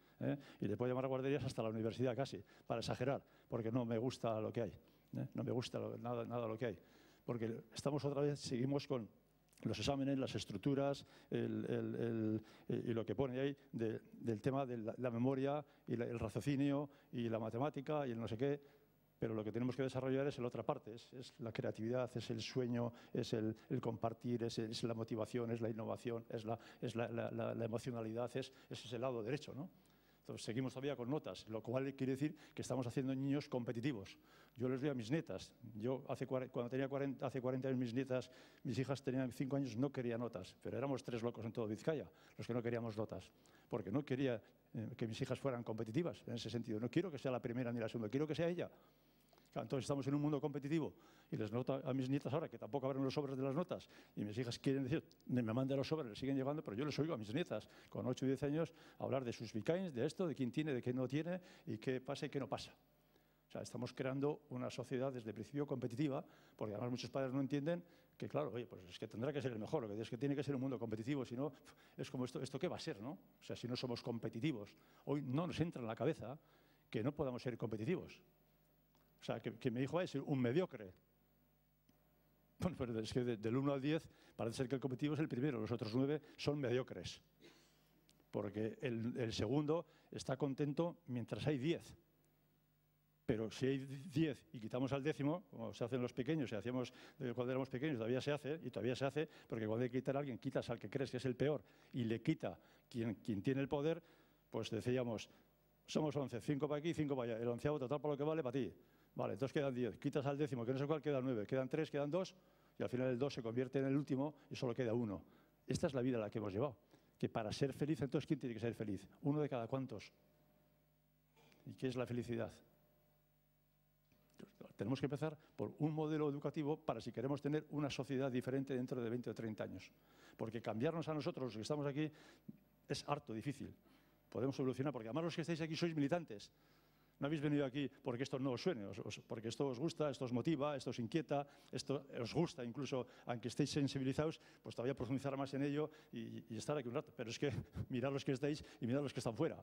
y le puedo llamar guarderías hasta la universidad casi, para exagerar, porque no me gusta lo que hay, no me gusta nada lo que hay. Porque seguimos con los exámenes, las estructuras, y lo que pone ahí del tema de la memoria, y el raciocinio, y la matemática, y el no sé qué. Pero lo que tenemos que desarrollar es la otra parte, es la creatividad, es el sueño, es el compartir, es la motivación, es la innovación, es la emocionalidad, ese es el lado derecho, ¿no? Entonces seguimos todavía con notas, lo cual quiere decir que estamos haciendo niños competitivos. Yo les doy a mis nietas, cuando tenía 40 años mis hijas tenían 5 años, no quería notas, pero éramos 3 locos en todo Vizcaya, los que no queríamos notas, porque no quería que mis hijas fueran competitivas en ese sentido. No quiero que sea la primera ni la segunda, quiero que sea ella. Entonces estamos en un mundo competitivo y les noto a mis nietas ahora que tampoco abren los sobres de las notas y mis hijas quieren decir, me mandan los sobres, les siguen llegando, pero yo les oigo a mis nietas con 8 y 10 años hablar de sus bicains, de esto, de quién tiene, de quién no tiene y qué pasa y qué no pasa. O sea, estamos creando una sociedad desde el principio competitiva, porque además muchos padres no entienden que, claro, oye, pues es que tendrá que ser el mejor, lo que es que tiene que ser un mundo competitivo, si no, es como esto qué va a ser, ¿no? O sea, si no somos competitivos. Hoy no nos entra en la cabeza que no podamos ser competitivos. O sea, que mi hijo va a ser un mediocre. Bueno, pero es que del 1 al 10 parece ser que el competitivo es el primero, los otros 9 son mediocres. Porque el segundo está contento mientras hay 10. Pero si hay 10 y quitamos al 10º, como se hacen los pequeños, y hacíamos cuando éramos pequeños, todavía se hace, porque cuando hay que quitar a alguien, quitas al que crees que es el peor y le quita quien tiene el poder, pues decíamos, somos 11, 5 para aquí, 5 para allá, el 11º total por lo que vale para ti. Vale, entonces quedan 10, quitas al 10º, que no sé cuál, quedan 9, quedan 3, quedan 2, y al final el 2 se convierte en el último y solo queda 1. Esta es la vida a la que hemos llevado. Que para ser feliz, entonces, ¿quién tiene que ser feliz? ¿Uno de cada cuántos? ¿Y qué es la felicidad? Tenemos que empezar por un modelo educativo para si queremos tener una sociedad diferente dentro de 20 o 30 años. Porque cambiarnos a nosotros, los que estamos aquí, es harto difícil. Podemos solucionar, porque además los que estáis aquí sois militantes. No habéis venido aquí porque esto no os suene, porque esto os gusta, esto os motiva, esto os inquieta, esto os gusta incluso, aunque estéis sensibilizados, pues todavía profundizar más en ello y estar aquí un rato. Pero es que mirad los que estáis y mirad los que están fuera.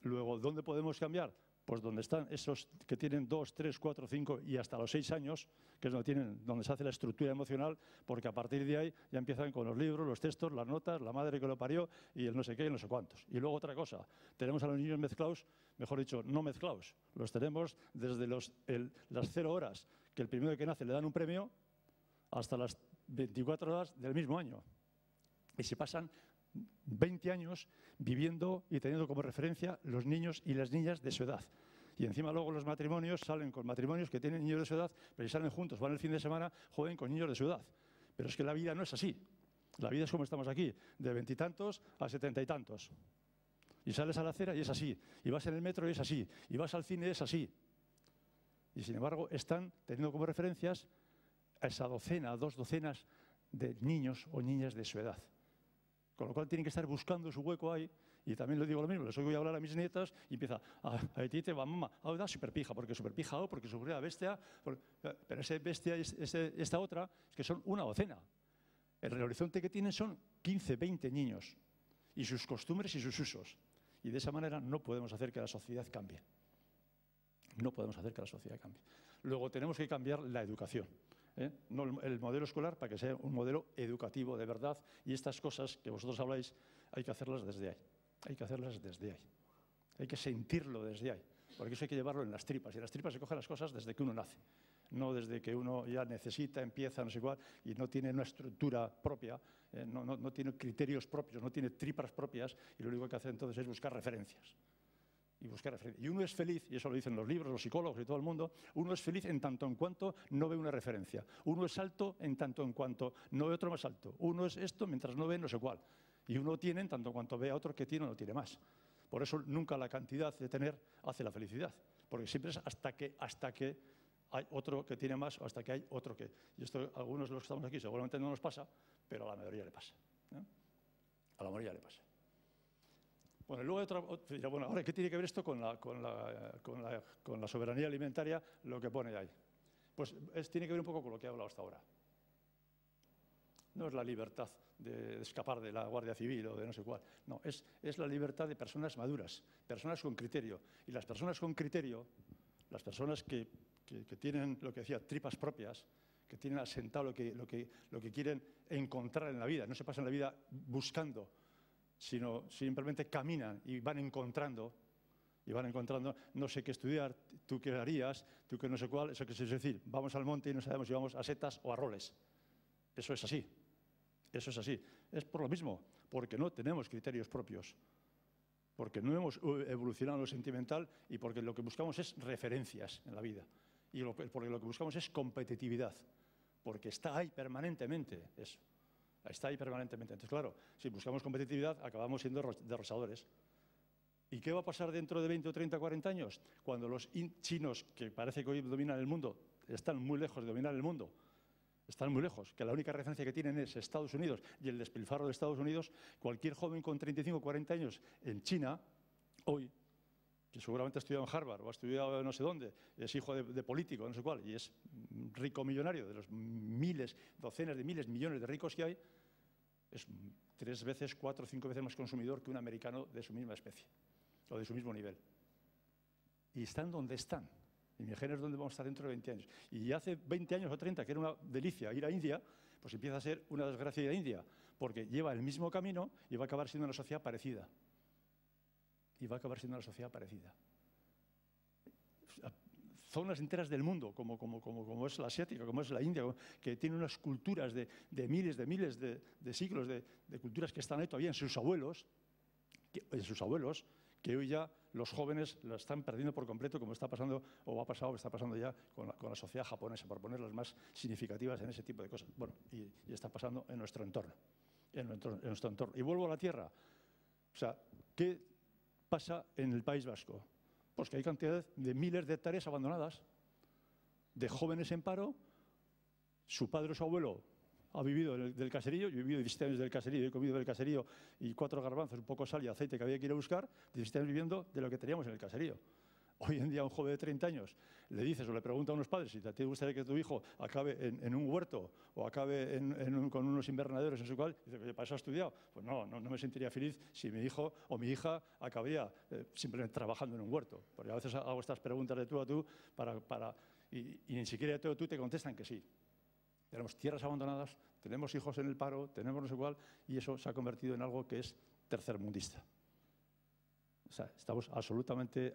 Luego, ¿dónde podemos cambiar? Pues donde están esos que tienen 2, 3, 4, 5 y hasta los 6 años, que es donde se hace la estructura emocional, porque a partir de ahí ya empiezan con los libros, los textos, las notas, la madre que lo parió y el no sé qué y no sé cuántos. Y luego otra cosa, tenemos a los niños mezclados, mejor dicho, no mezclados. Los tenemos desde las 0 horas, que el primero que nace le dan un premio, hasta las 24 horas del mismo año. Y se pasan 20 años viviendo y teniendo como referencia los niños y las niñas de su edad. Y encima luego los matrimonios salen con matrimonios que tienen niños de su edad, pero si salen juntos, van el fin de semana, jueguen con niños de su edad. Pero es que la vida no es así. La vida es como estamos aquí, de 20 y tantos a 70 y tantos. Y sales a la acera y es así. Y vas en el metro y es así. Y vas al cine y es así. Y sin embargo están teniendo como referencias a esa docena, 2 docenas de niños o niñas de su edad. Con lo cual tienen que estar buscando su hueco ahí. Y también le digo lo mismo, les oigo hablar a mis nietas y empieza, a ti te va mamá, da superpija, porque superpija o porque sufría bestia, pero ese bestia, esta otra, es que son una docena. El horizonte que tienen son 15, 20 niños y sus costumbres y sus usos. Y de esa manera no podemos hacer que la sociedad cambie. No podemos hacer que la sociedad cambie. Luego tenemos que cambiar la educación. No el modelo escolar para que sea un modelo educativo de verdad, y estas cosas que vosotros habláis hay que hacerlas desde ahí. Hay que hacerlas desde ahí. Hay que sentirlo desde ahí, porque eso hay que llevarlo en las tripas, y en las tripas se cogen las cosas desde que uno nace, no desde que uno ya necesita, empieza, no sé cuál, y no tiene una estructura propia, no tiene criterios propios, no tiene tripas propias, y lo único que hay que hacer entonces es buscar referencias. Y uno es feliz, y eso lo dicen los libros, los psicólogos y todo el mundo, uno es feliz en tanto en cuanto no ve una referencia. Uno es alto en tanto en cuanto no ve otro más alto. Uno es esto mientras no ve no sé cuál. Y uno tiene en tanto en cuanto ve a otro que tiene o no tiene más. Por eso nunca la cantidad de tener hace la felicidad. Porque siempre es hasta que hay otro que tiene más o hasta que hay otro que... Y esto a algunos de los que estamos aquí seguramente no nos pasa, pero a la mayoría le pasa. A la mayoría le pasa. Bueno, luego bueno, ahora, ¿qué tiene que ver esto con la soberanía alimentaria, lo que pone ahí? Pues tiene que ver un poco con lo que he hablado hasta ahora. No es la libertad de escapar de la Guardia Civil o de no sé cuál. No, es la libertad de personas maduras, personas con criterio. Y las personas con criterio, las personas que tienen, lo que decía, tripas propias, que tienen asentado lo que quieren encontrar en la vida, no se pasan la vida buscando, sino simplemente caminan y van encontrando, no sé qué estudiar, tú qué harías, tú qué no sé cuál, eso que es decir, vamos al monte y no sabemos si vamos a setas o a roles. Eso es así, eso es así. Es por lo mismo, porque no tenemos criterios propios, porque no hemos evolucionado en lo sentimental y porque lo que buscamos es referencias en la vida. Y porque lo que buscamos es competitividad, porque está ahí permanentemente eso. Está ahí permanentemente. Entonces, claro, si buscamos competitividad, acabamos siendo derrochadores. ¿Y qué va a pasar dentro de 20 o 30 o 40 años? Cuando los chinos, que parece que hoy dominan el mundo, están muy lejos de dominar el mundo, están muy lejos, que la única referencia que tienen es Estados Unidos y el despilfarro de Estados Unidos, cualquier joven con 35 o 40 años en China, hoy, que seguramente ha estudiado en Harvard o ha estudiado no sé dónde, es hijo de político, no sé cuál, y es rico millonario, de los miles, docenas de miles, millones de ricos que hay, es 3 veces, 4 o 5 veces más consumidor que un americano de su misma especie o de su mismo nivel. Y están donde están. Imagínense dónde vamos a estar dentro de 20 años. Y hace 20 años o 30, que era una delicia ir a India, pues empieza a ser una desgracia ir a India, porque lleva el mismo camino y va a acabar siendo una sociedad parecida. Zonas enteras del mundo, como es la asiática, como es la India, que tiene unas culturas de miles de siglos, de culturas que están ahí todavía en sus abuelos, que hoy ya los jóvenes la están perdiendo por completo, como está pasando, o ha pasado, o está pasando ya con la sociedad japonesa, por poner las más significativas en ese tipo de cosas. Bueno, y está pasando en nuestro entorno, Y vuelvo a la tierra. O sea, ¿qué pasa en el País Vasco? Pues que hay cantidad de miles de hectáreas abandonadas, de jóvenes en paro. Su padre o su abuelo ha vivido del caserío. Yo he vivido 17 años del caserío, he comido del caserío y 4 garbanzos, un poco de sal y aceite que había que ir a buscar, 17 años viviendo de lo que teníamos en el caserío. Hoy en día a un joven de 30 años le dices o le pregunta a unos padres si te gustaría que tu hijo acabe en un huerto o acabe con unos invernaderos en su cual, dice, ¿para eso ha estudiado? Pues no me sentiría feliz si mi hijo o mi hija acabaría simplemente trabajando en un huerto. Porque a veces hago estas preguntas de tú a tú y ni siquiera de tú a tú te contestan que sí. Tenemos tierras abandonadas, tenemos hijos en el paro, tenemos no sé cuál, y eso se ha convertido en algo que es tercermundista. O sea, estamos absolutamente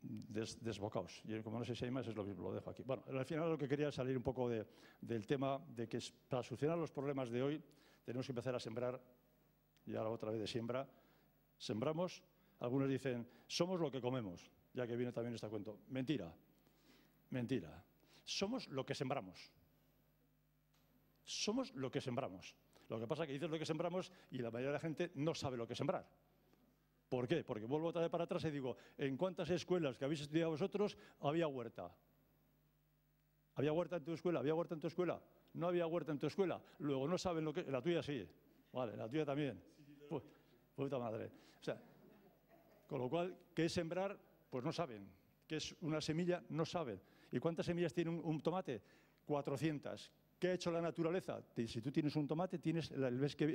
desbocados. Y como no sé si hay más, es lo mismo, lo dejo aquí. Bueno, al final lo que quería es salir un poco del tema de que para solucionar los problemas de hoy tenemos que empezar a sembrar, y ahora otra vez de siembra, sembramos, algunos dicen, somos lo que comemos, ya que viene también este cuento. Mentira, mentira. Somos lo que sembramos. Somos lo que sembramos. Lo que pasa es que dices lo que sembramos y la mayoría de la gente no sabe lo que sembrar. ¿Por qué? Porque vuelvo otra vez para atrás y digo, ¿en cuántas escuelas que habéis estudiado vosotros había huerta? ¿Había huerta en tu escuela? ¿Había huerta en tu escuela? No había huerta en tu escuela. Luego no saben lo que... La tuya sí. Vale, la tuya también. Puta madre. O sea, con lo cual, ¿qué es sembrar? Pues no saben. ¿Qué es una semilla? No saben. ¿Y cuántas semillas tiene un tomate? 400. ¿Qué ha hecho la naturaleza? Si tú tienes un tomate, tienes el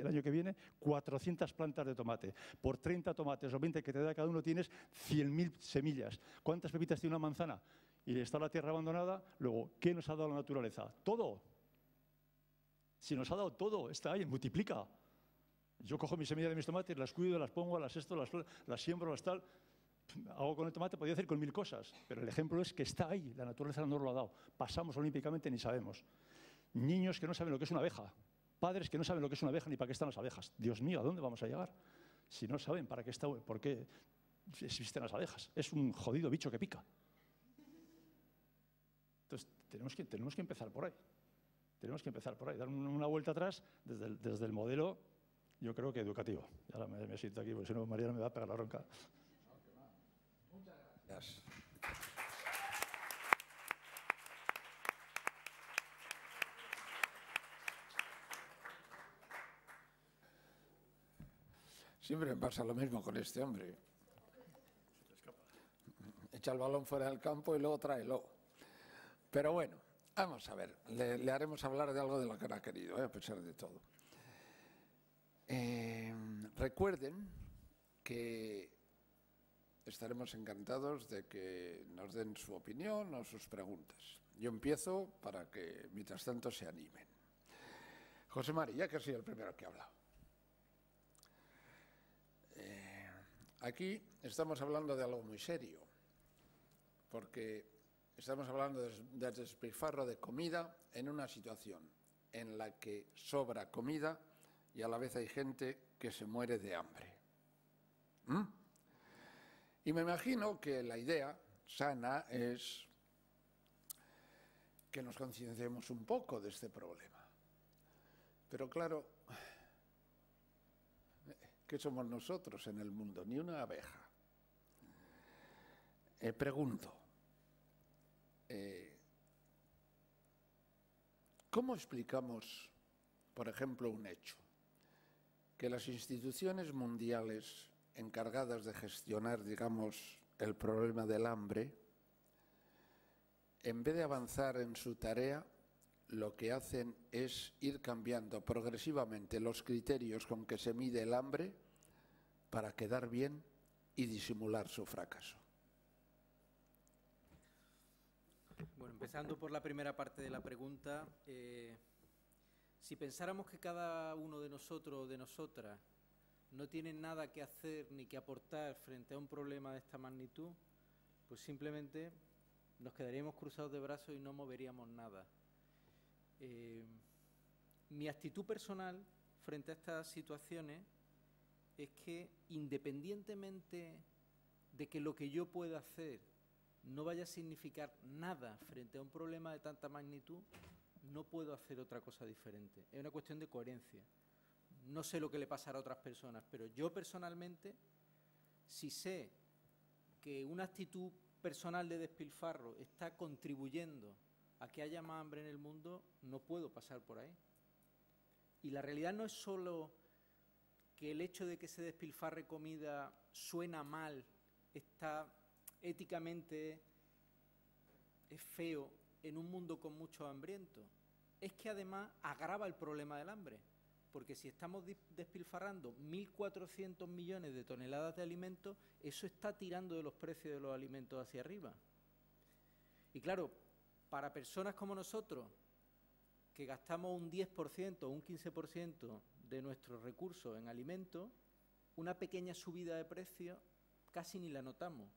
año que viene 400 plantas de tomate. Por 30 tomates o 20 que te da cada uno tienes 100.000 semillas. ¿Cuántas pepitas tiene una manzana? Y está la tierra abandonada. Luego, ¿qué nos ha dado la naturaleza? Todo. Si nos ha dado todo, está ahí, multiplica. Yo cojo mi semilla de mis tomates, las cuido, las pongo, las siembro, las tal. Hago con el tomate, podría hacer con 1000 cosas. Pero el ejemplo es que está ahí, la naturaleza no nos lo ha dado. Pasamos olímpicamente ni sabemos. Niños que no saben lo que es una abeja, padres que no saben lo que es una abeja ni para qué están las abejas. Dios mío, ¿a dónde vamos a llegar? Si no saben para qué por qué existen las abejas. Es un jodido bicho que pica. Entonces, tenemos que empezar por ahí. Tenemos que empezar por ahí, dar una vuelta atrás desde el modelo, yo creo que educativo. Y ahora me siento aquí, porque si no, Mariana me va a pegar la bronca. Muchas gracias. Siempre me pasa lo mismo con este hombre. Echa el balón fuera del campo y luego tráelo. Pero bueno, vamos a ver. Le haremos hablar de algo de lo que no ha querido, a pesar de todo. Recuerden que estaremos encantados de que nos den su opinión o sus preguntas. Yo empiezo para que, mientras tanto, se animen. José Mari, ya que has sido el primero que ha hablado. Aquí estamos hablando de algo muy serio, porque estamos hablando del despilfarro de comida en una situación en la que sobra comida y a la vez hay gente que se muere de hambre. Y me imagino que la idea sana es que nos concienciemos un poco de este problema. Pero claro, ¿qué somos nosotros en el mundo? Ni una abeja. Pregunto, ¿cómo explicamos, por ejemplo, un hecho? Que las instituciones mundiales encargadas de gestionar, digamos, el problema del hambre, en vez de avanzar en su tarea, lo que hacen es ir cambiando progresivamente los criterios con que se mide el hambre para quedar bien y disimular su fracaso. Bueno, empezando por la primera parte de la pregunta, si pensáramos que cada uno de nosotros o de nosotras no tiene nada que hacer ni que aportar frente a un problema de esta magnitud, pues simplemente nos quedaríamos cruzados de brazos y no moveríamos nada. Mi actitud personal frente a estas situaciones es que, independientemente de que lo que yo pueda hacer no vaya a significar nada frente a un problema de tanta magnitud, no puedo hacer otra cosa diferente. Es una cuestión de coherencia. No sé lo que le pasará a otras personas, pero yo personalmente, si sé que una actitud personal de despilfarro está contribuyendo a que haya más hambre en el mundo, no puedo pasar por ahí. Y la realidad no es solo que el hecho de que se despilfarre comida suena mal está éticamente es feo en un mundo con mucho hambriento, es que además agrava el problema del hambre, porque si estamos despilfarrando 1.400 millones de toneladas de alimentos, eso está tirando de los precios de los alimentos hacia arriba. Y claro, para personas como nosotros, que gastamos un 10% o un 15% de nuestros recursos en alimentos, una pequeña subida de precio casi ni la notamos.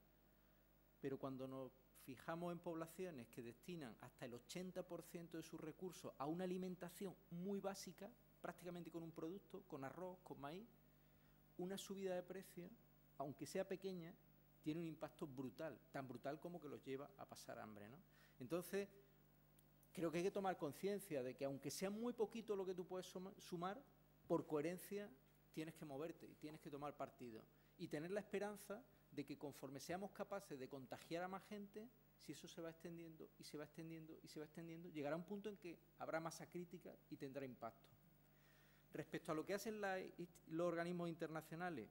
Pero cuando nos fijamos en poblaciones que destinan hasta el 80% de sus recursos a una alimentación muy básica, prácticamente con un producto, con arroz, con maíz, una subida de precio, aunque sea pequeña, tiene un impacto brutal, tan brutal como que los lleva a pasar hambre, ¿no? Entonces, creo que hay que tomar conciencia de que aunque sea muy poquito lo que tú puedes sumar, por coherencia tienes que moverte y tienes que tomar partido. Y tener la esperanza de que conforme seamos capaces de contagiar a más gente, si eso se va extendiendo y se va extendiendo y se va extendiendo, llegará un punto en que habrá masa crítica y tendrá impacto. Respecto a lo que hacen los organismos internacionales,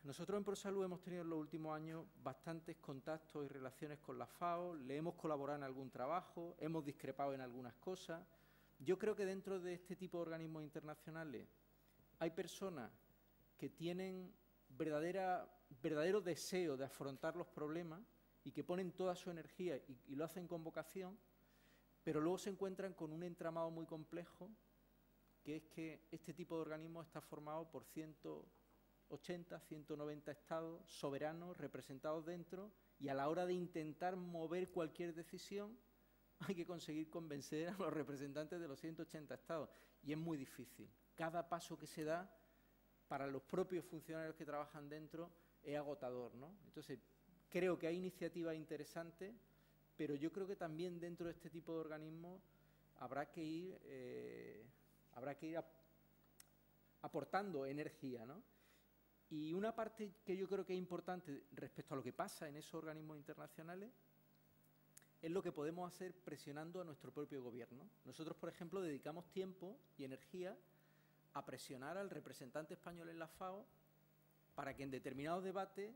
nosotros en ProSalud hemos tenido en los últimos años bastantes contactos y relaciones con la FAO, le hemos colaborado en algún trabajo, hemos discrepado en algunas cosas. Yo creo que dentro de este tipo de organismos internacionales hay personas que tienen verdadero deseo de afrontar los problemas y que ponen toda su energía y lo hacen con vocación, pero luego se encuentran con un entramado muy complejo, que es que este tipo de organismos está formado por 180, 190 estados soberanos representados dentro, y a la hora de intentar mover cualquier decisión hay que conseguir convencer a los representantes de los 180 estados, y es muy difícil. Cada paso que se da para los propios funcionarios que trabajan dentro es agotador, ¿no? Entonces, creo que hay iniciativas interesantes, pero yo creo que también dentro de este tipo de organismos habrá que ir aportando energía, ¿no? Y una parte que yo creo que es importante respecto a lo que pasa en esos organismos internacionales es lo que podemos hacer presionando a nuestro propio gobierno. Nosotros, por ejemplo, dedicamos tiempo y energía a presionar al representante español en la FAO para que en determinados debates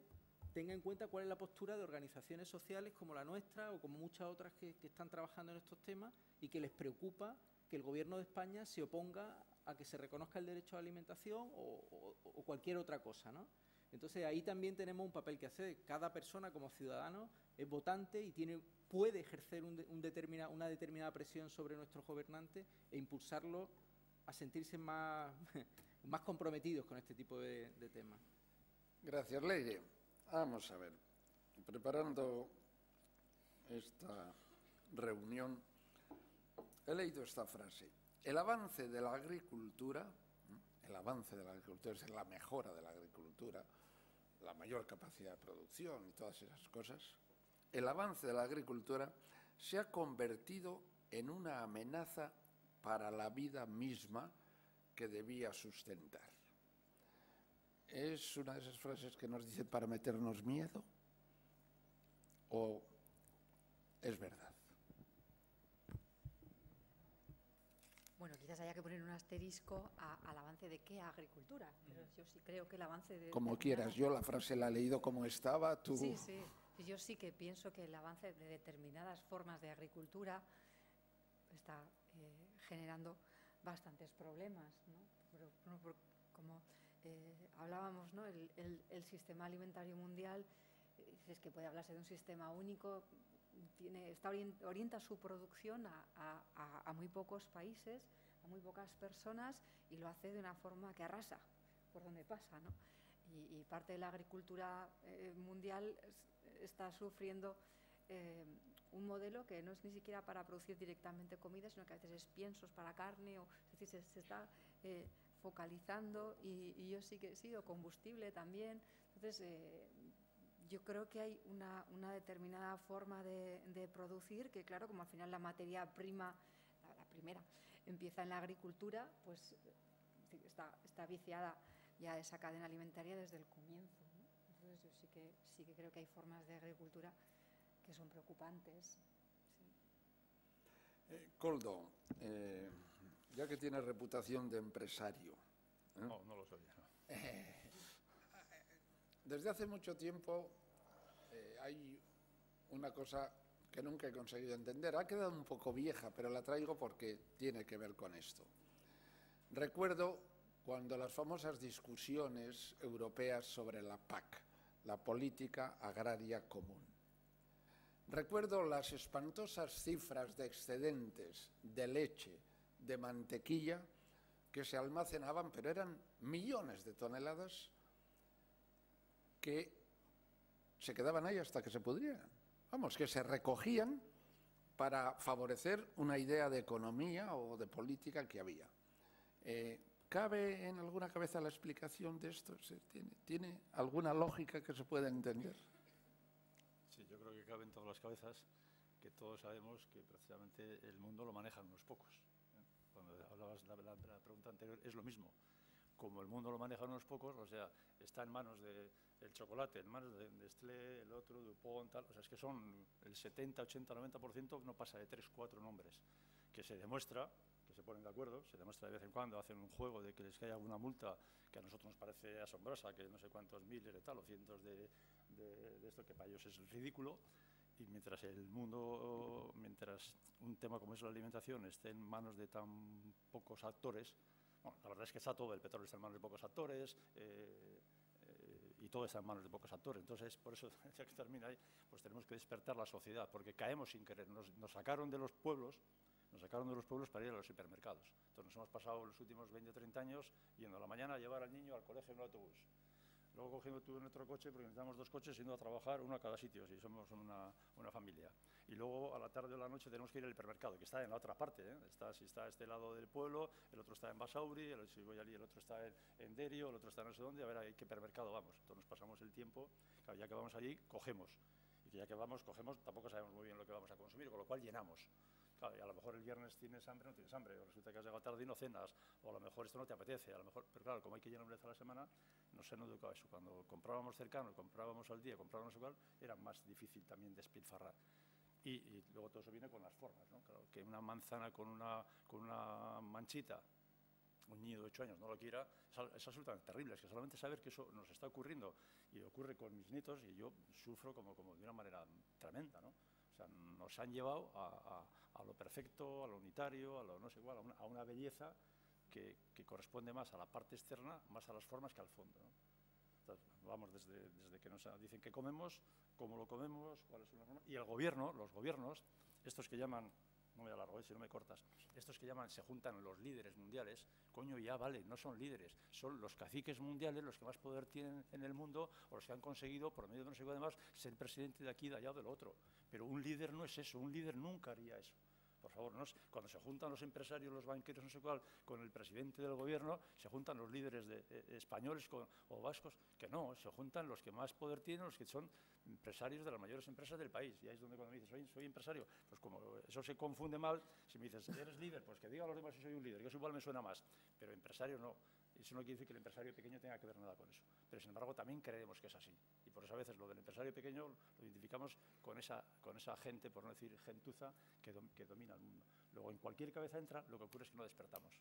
tenga en cuenta cuál es la postura de organizaciones sociales como la nuestra o como muchas otras que están trabajando en estos temas y que les preocupa que el Gobierno de España se oponga a que se reconozca el derecho a la alimentación o cualquier otra cosa, ¿no? Entonces, ahí también tenemos un papel que hacer. Cada persona como ciudadano es votante y puede ejercer una determinada presión sobre nuestros gobernantes e impulsarlos a sentirse más comprometidos con este tipo de temas. Gracias, Leire. Vamos a ver, preparando esta reunión, he leído esta frase: el avance de la agricultura es la mejora de la agricultura, la mayor capacidad de producción y todas esas cosas. El avance de la agricultura se ha convertido en una amenaza para la vida misma que debía sustentar. ¿Es una de esas frases que nos dicen para meternos miedo? ¿O es verdad? Bueno, quizás haya que poner un asterisco al avance de qué agricultura, pero yo sí creo que el avance de... Como quieras, yo la frase la he leído como estaba, tú... Sí, sí, yo sí que pienso que el avance de determinadas formas de agricultura está generando bastantes problemas, ¿no? Como hablábamos, ¿no? El sistema alimentario mundial, es que puede hablarse de un sistema único, orienta su producción a muy pocos países, a muy pocas personas, y lo hace de una forma que arrasa por donde pasa, ¿no? Y parte de la agricultura mundial está sufriendo un modelo que no es ni siquiera para producir directamente comida, sino que a veces es piensos para carne, es decir, se está focalizando, y yo sí que sí, o combustible también. Entonces, yo creo que hay una determinada forma de producir que, claro, como al final la materia prima, la primera, empieza en la agricultura, pues está viciada ya esa cadena alimentaria desde el comienzo, ¿no? Entonces yo sí que creo que hay formas de agricultura que son preocupantes. Sí. Koldo, ya que tienes reputación de empresario... No lo soy. desde hace mucho tiempo hay una cosa que nunca he conseguido entender. Ha quedado un poco vieja, pero la traigo porque tiene que ver con esto. Recuerdo cuando las famosas discusiones europeas sobre la PAC, la Política Agraria Común. Recuerdo las espantosas cifras de excedentes de leche, de mantequilla, que se almacenaban, pero eran millones de toneladas que se quedaban ahí hasta que se pudrieran. Vamos, que se recogían para favorecer una idea de economía o de política que había. ¿Cabe en alguna cabeza la explicación de esto? ¿Tiene alguna lógica que se pueda entender? Sí, yo creo que cabe en todas las cabezas, que todos sabemos que precisamente el mundo lo manejan unos pocos. Cuando hablabas de la pregunta anterior, es lo mismo. Como el mundo lo manejan unos pocos, o sea, está en manos del chocolate, en manos de Nestlé, el otro, DuPont, tal. O sea, es que son el 70, 80, 90% no pasa de 3, 4 nombres. Que se demuestra, que se ponen de acuerdo, se demuestra de vez en cuando, hacen un juego de que les caiga alguna multa que a nosotros nos parece asombrosa, que no sé cuántos miles de tal, o cientos de esto, que para ellos es ridículo. Y mientras un tema como es la alimentación esté en manos de tan pocos actores, bueno, la verdad es que está todo, el petróleo está en manos de pocos actores, y todo está en manos de pocos actores. Entonces, por eso, ya que termina ahí, pues tenemos que despertar la sociedad, porque caemos sin querer. Nos sacaron de los pueblos para ir a los supermercados. Entonces nos hemos pasado los últimos 20 o 30 años yendo a la mañana a llevar al niño al colegio en un autobús. Luego cogiendo tú en otro coche, porque necesitamos 2 coches, yendo a trabajar, uno a cada sitio, si somos una familia. Y luego a la tarde o a la noche tenemos que ir al hipermercado, que está en la otra parte, ¿eh? Si está a este lado del pueblo, el otro está en Basauri, si voy allí, el otro está en Derio, el otro está no sé dónde, a ver a qué hipermercado vamos. Entonces nos pasamos el tiempo, claro, ya que vamos allí, cogemos. Y ya que cogemos, tampoco sabemos muy bien lo que vamos a consumir, con lo cual llenamos. Claro, y a lo mejor el viernes tienes hambre, no tienes hambre, o resulta que has llegado tarde y no cenas, o a lo mejor esto no te apetece, a lo mejor, pero claro, como hay que llenar una vez a la semana, nos han educado eso. Cuando comprábamos cercano, comprábamos al día, comprábamos igual, era más difícil también despilfarrar. Y luego todo eso viene con las formas, ¿no? Claro, que una manzana con una manchita, un niño de 8 años no lo quiera, es absolutamente terrible. Es que solamente saber que eso nos está ocurriendo y ocurre con mis nietos, y yo sufro como de una manera tremenda, ¿no? O sea, nos han llevado a lo perfecto, a lo unitario, a lo no sé igual, a una belleza que corresponde más a la parte externa, más a las formas que al fondo, ¿no? Entonces, vamos desde que nos dicen qué comemos, cómo lo comemos, cuáles son las normas. Y el gobierno, los gobiernos, estos que llaman, no me alargo, si no me cortas, estos que llaman, se juntan los líderes mundiales, coño, ya vale, no son líderes, son los caciques mundiales los que más poder tienen en el mundo, o los que han conseguido, por medio de no sé qué además, ser presidente de aquí, de allá o del otro. Pero un líder no es eso, un líder nunca haría eso. Por favor, ¿no? Cuando se juntan los empresarios, los banqueros, no sé cuál, con el presidente del gobierno, se juntan los líderes españoles o vascos, que no, se juntan los que más poder tienen, los que son empresarios de las mayores empresas del país. Y ahí es donde cuando me dices, soy empresario, pues como eso se confunde mal, si me dices, eres líder, pues que diga a los demás si soy un líder, que eso igual me suena más, pero empresario no. Eso no quiere decir que el empresario pequeño tenga que ver nada con eso. Pero, sin embargo, también creemos que es así. Y por eso a veces lo del empresario pequeño lo identificamos con esa gente, por no decir gentuza, que domina el mundo. Luego, en cualquier cabeza entra, lo que ocurre es que no despertamos.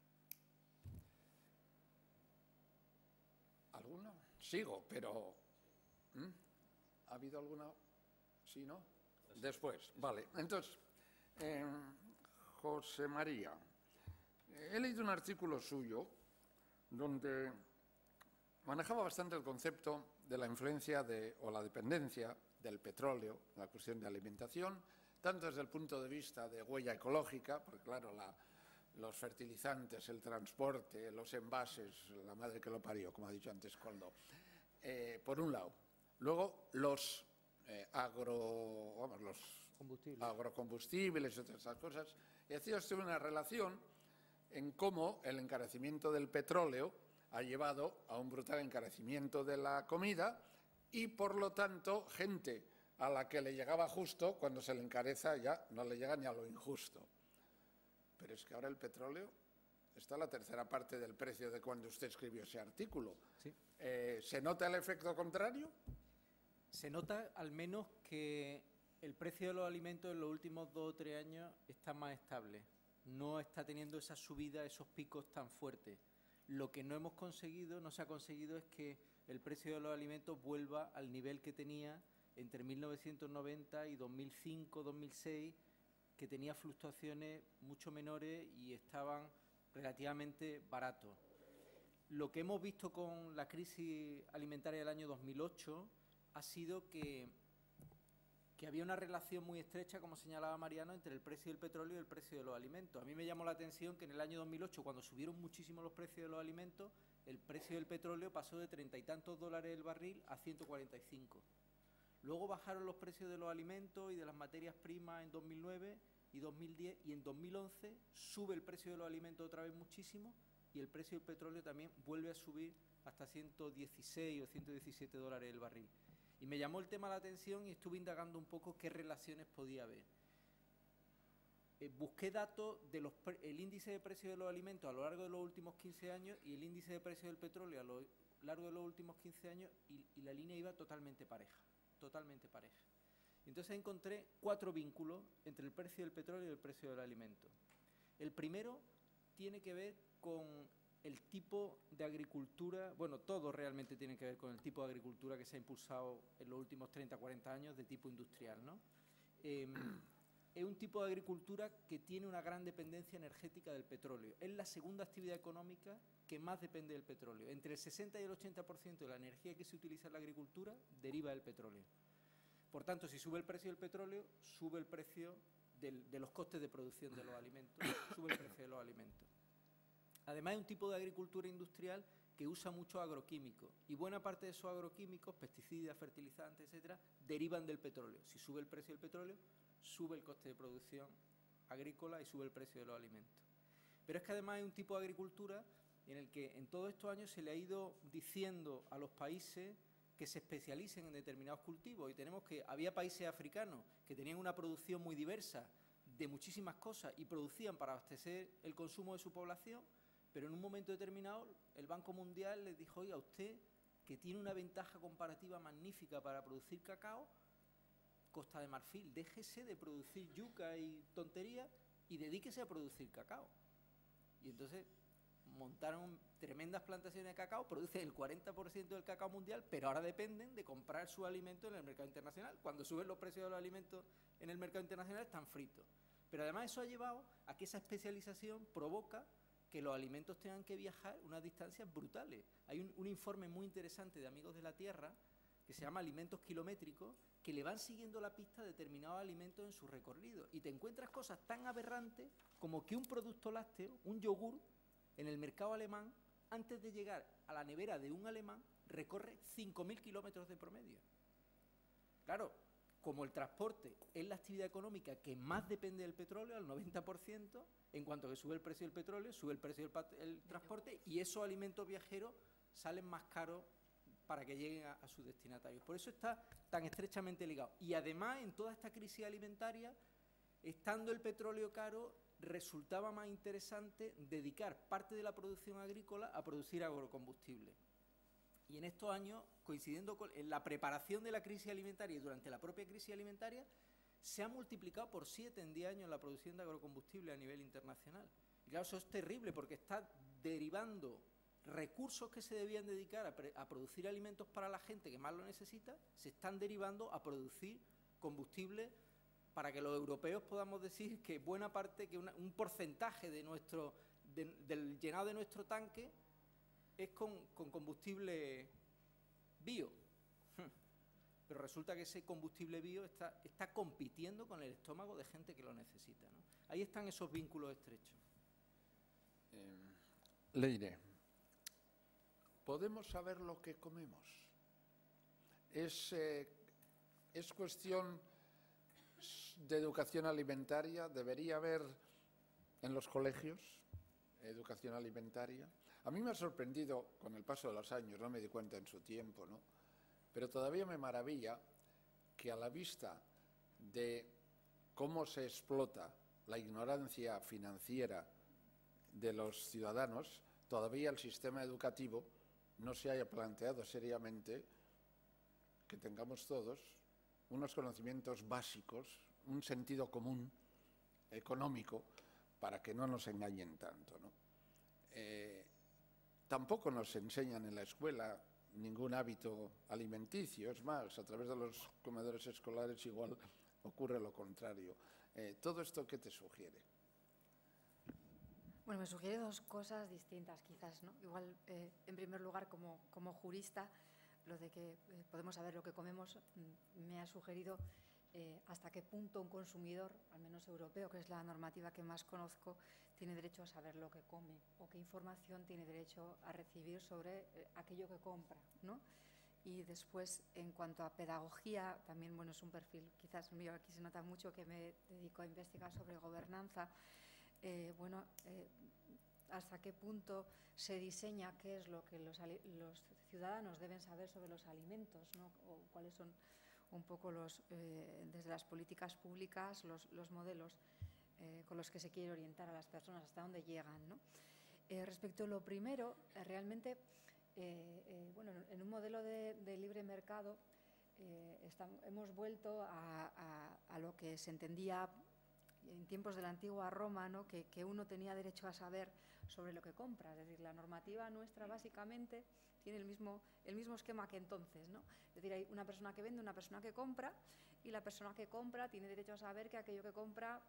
¿Alguno? Sigo, pero... ¿Ha habido alguna? ¿Sí, no? Después, vale. Entonces, José María, he leído un artículo suyo donde manejaba bastante el concepto de la influencia o la dependencia del petróleo, la cuestión de alimentación, tanto desde el punto de vista de huella ecológica, porque claro, los fertilizantes, el transporte, los envases, la madre que lo parió, como ha dicho antes Koldo, por un lado. Luego los agrocombustibles y otras esas cosas. Y hacía usted una relación en cómo el encarecimiento del petróleo ha llevado a un brutal encarecimiento de la comida y, por lo tanto, gente a la que le llegaba justo, cuando se le encareza ya no le llega ni a lo injusto. Pero es que ahora el petróleo está a la tercera parte del precio de cuando usted escribió ese artículo. Sí. ¿Se nota el efecto contrario? Se nota al menos que el precio de los alimentos en los últimos 2 o 3 años está más estable. No está teniendo esa subida, esos picos tan fuertes. Lo que no se ha conseguido es que el precio de los alimentos vuelva al nivel que tenía entre 1990 y 2005-2006, que tenía fluctuaciones mucho menores y estaban relativamente baratos. Lo que hemos visto con la crisis alimentaria del año 2008 ha sido que había una relación muy estrecha, como señalaba Mariano, entre el precio del petróleo y el precio de los alimentos. A mí me llamó la atención que en el año 2008, cuando subieron muchísimo los precios de los alimentos, el precio del petróleo pasó de 30 y tantos dólares el barril a 145. Luego bajaron los precios de los alimentos y de las materias primas en 2009 y 2010, y en 2011 sube el precio de los alimentos otra vez muchísimo y el precio del petróleo también vuelve a subir hasta 116 o 117 dólares el barril. Y me llamó el tema la atención y estuve indagando un poco qué relaciones podía haber. Busqué datos del índice de precio de los alimentos a lo largo de los últimos 15 años y el índice de precio del petróleo a lo largo de los últimos 15 años y la línea iba totalmente pareja, totalmente pareja. Entonces encontré 4 vínculos entre el precio del petróleo y el precio del alimento. El primero tiene que ver con el tipo de agricultura, bueno, todo realmente tiene que ver con el tipo de agricultura que se ha impulsado en los últimos 30, 40 años de tipo industrial, ¿no? Es un tipo de agricultura que tiene una gran dependencia energética del petróleo. Es la segunda actividad económica que más depende del petróleo. Entre el 60 y el 80% de la energía que se utiliza en la agricultura deriva del petróleo. Por tanto, si sube el precio del petróleo, sube el precio de los costes de producción de los alimentos, sube el precio de los alimentos. Además, es un tipo de agricultura industrial que usa muchos agroquímicos y buena parte de esos agroquímicos, pesticidas, fertilizantes, etcétera, derivan del petróleo. Si sube el precio del petróleo, sube el coste de producción agrícola y sube el precio de los alimentos. Pero es que además es un tipo de agricultura en el que en todos estos años se le ha ido diciendo a los países que se especialicen en determinados cultivos, y tenemos que había países africanos que tenían una producción muy diversa de muchísimas cosas y producían para abastecer el consumo de su población, pero en un momento determinado el Banco Mundial les dijo: oiga, usted que tiene una ventaja comparativa magnífica para producir cacao, Costa de Marfil, déjese de producir yuca y tonterías y dedíquese a producir cacao. Y entonces montaron tremendas plantaciones de cacao, producen el 40% del cacao mundial, pero ahora dependen de comprar su alimento en el mercado internacional. Cuando suben los precios de los alimentos en el mercado internacional están fritos. Pero además eso ha llevado a que esa especialización provoca que los alimentos tengan que viajar unas distancias brutales. Hay un informe muy interesante de Amigos de la Tierra que se llama Alimentos Kilométricos, que le van siguiendo la pista a determinados alimentos en su recorrido. Y te encuentras cosas tan aberrantes como que un producto lácteo, un yogur, en el mercado alemán, antes de llegar a la nevera de un alemán, recorre 5.000 kilómetros de promedio. Claro, como el transporte es la actividad económica que más depende del petróleo, al 90%, en cuanto que sube el precio del petróleo, sube el precio del transporte y esos alimentos viajeros salen más caros para que lleguen a sus destinatarios. Por eso está tan estrechamente ligado. Y además, en toda esta crisis alimentaria, estando el petróleo caro, resultaba más interesante dedicar parte de la producción agrícola a producir agrocombustible. Y en estos años, coincidiendo con la preparación de la crisis alimentaria y durante la propia crisis alimentaria, se ha multiplicado por 7 en 10 años la producción de agrocombustible a nivel internacional. Y claro, eso es terrible porque está derivando recursos que se debían dedicar a producir alimentos para la gente que más lo necesita, se están derivando a producir combustible para que los europeos podamos decir que buena parte, que un porcentaje de del llenado de nuestro tanque es con combustible bio. Pero resulta que ese combustible bio está compitiendo con el estómago de gente que lo necesita, ¿no? Ahí están esos vínculos estrechos. Leire, ¿podemos saber lo que comemos? ¿Es cuestión de educación alimentaria? ¿Debería haber en los colegios educación alimentaria? A mí me ha sorprendido con el paso de los años, no me di cuenta en su tiempo, ¿no? Pero todavía me maravilla que a la vista de cómo se explota la ignorancia financiera de los ciudadanos, todavía el sistema educativo no se haya planteado seriamente que tengamos todos unos conocimientos básicos, un sentido común económico, para que no nos engañen tanto, ¿no? Tampoco nos enseñan en la escuela ningún hábito alimenticio. Es más, a través de los comedores escolares igual ocurre lo contrario. ¿Todo esto qué te sugiere? Bueno, me sugiere dos cosas distintas quizás, ¿no? Igual, en primer lugar, como jurista, lo de que podemos saber lo que comemos me ha sugerido hasta qué punto un consumidor, al menos europeo, que es la normativa que más conozco, tiene derecho a saber lo que come o qué información tiene derecho a recibir sobre aquello que compra, ¿no? Y después, en cuanto a pedagogía, también, bueno, es un perfil quizás mío, aquí se nota mucho que me dedico a investigar sobre gobernanza. Hasta qué punto se diseña qué es lo que los ciudadanos deben saber sobre los alimentos, ¿no? O cuáles son un poco desde las políticas públicas los modelos con los que se quiere orientar a las personas, hasta dónde llegan, ¿no? Respecto a lo primero, realmente, en un modelo de libre mercado hemos vuelto a lo que se entendía en tiempos de la antigua Roma, ¿no? que uno tenía derecho a saber sobre lo que compra. Es decir, la normativa nuestra básicamente tiene el mismo esquema que entonces, ¿no? Es decir, hay una persona que vende, una persona que compra, y la persona que compra tiene derecho a saber que aquello que compra,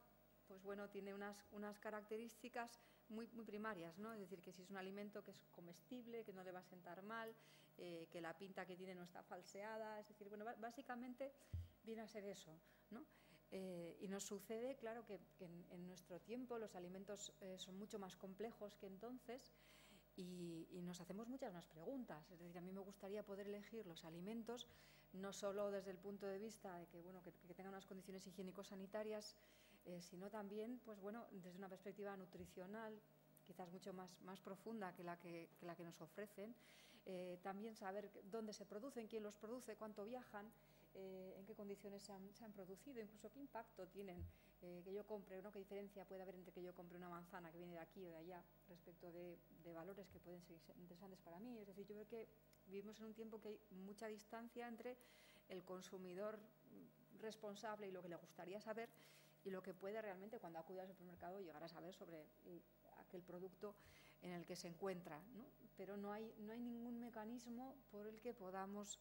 pues bueno, tiene unas características muy primarias, ¿no? Es decir, que si es un alimento que es comestible, que no le va a sentar mal, que la pinta que tiene no está falseada. Es decir, bueno, básicamente viene a ser eso, ¿no? Y nos sucede, claro, que en nuestro tiempo los alimentos son mucho más complejos que entonces y nos hacemos muchas más preguntas. Es decir, a mí me gustaría poder elegir los alimentos no solo desde el punto de vista de que tengan unas condiciones higiénico-sanitarias, sino también, pues bueno, desde una perspectiva nutricional, quizás mucho más profunda que la que nos ofrecen. También saber dónde se producen, quién los produce, cuánto viajan, en qué condiciones se han producido, incluso qué impacto tienen que yo compre, ¿no? Qué diferencia puede haber entre que yo compre una manzana que viene de aquí o de allá respecto de valores que pueden ser interesantes para mí. Es decir, yo creo que vivimos en un tiempo que hay mucha distancia entre el consumidor responsable y lo que le gustaría saber y lo que puede realmente, cuando acude al supermercado, llegar a saber sobre aquel producto en el que se encuentra, ¿no? Pero no hay ningún mecanismo por el que podamos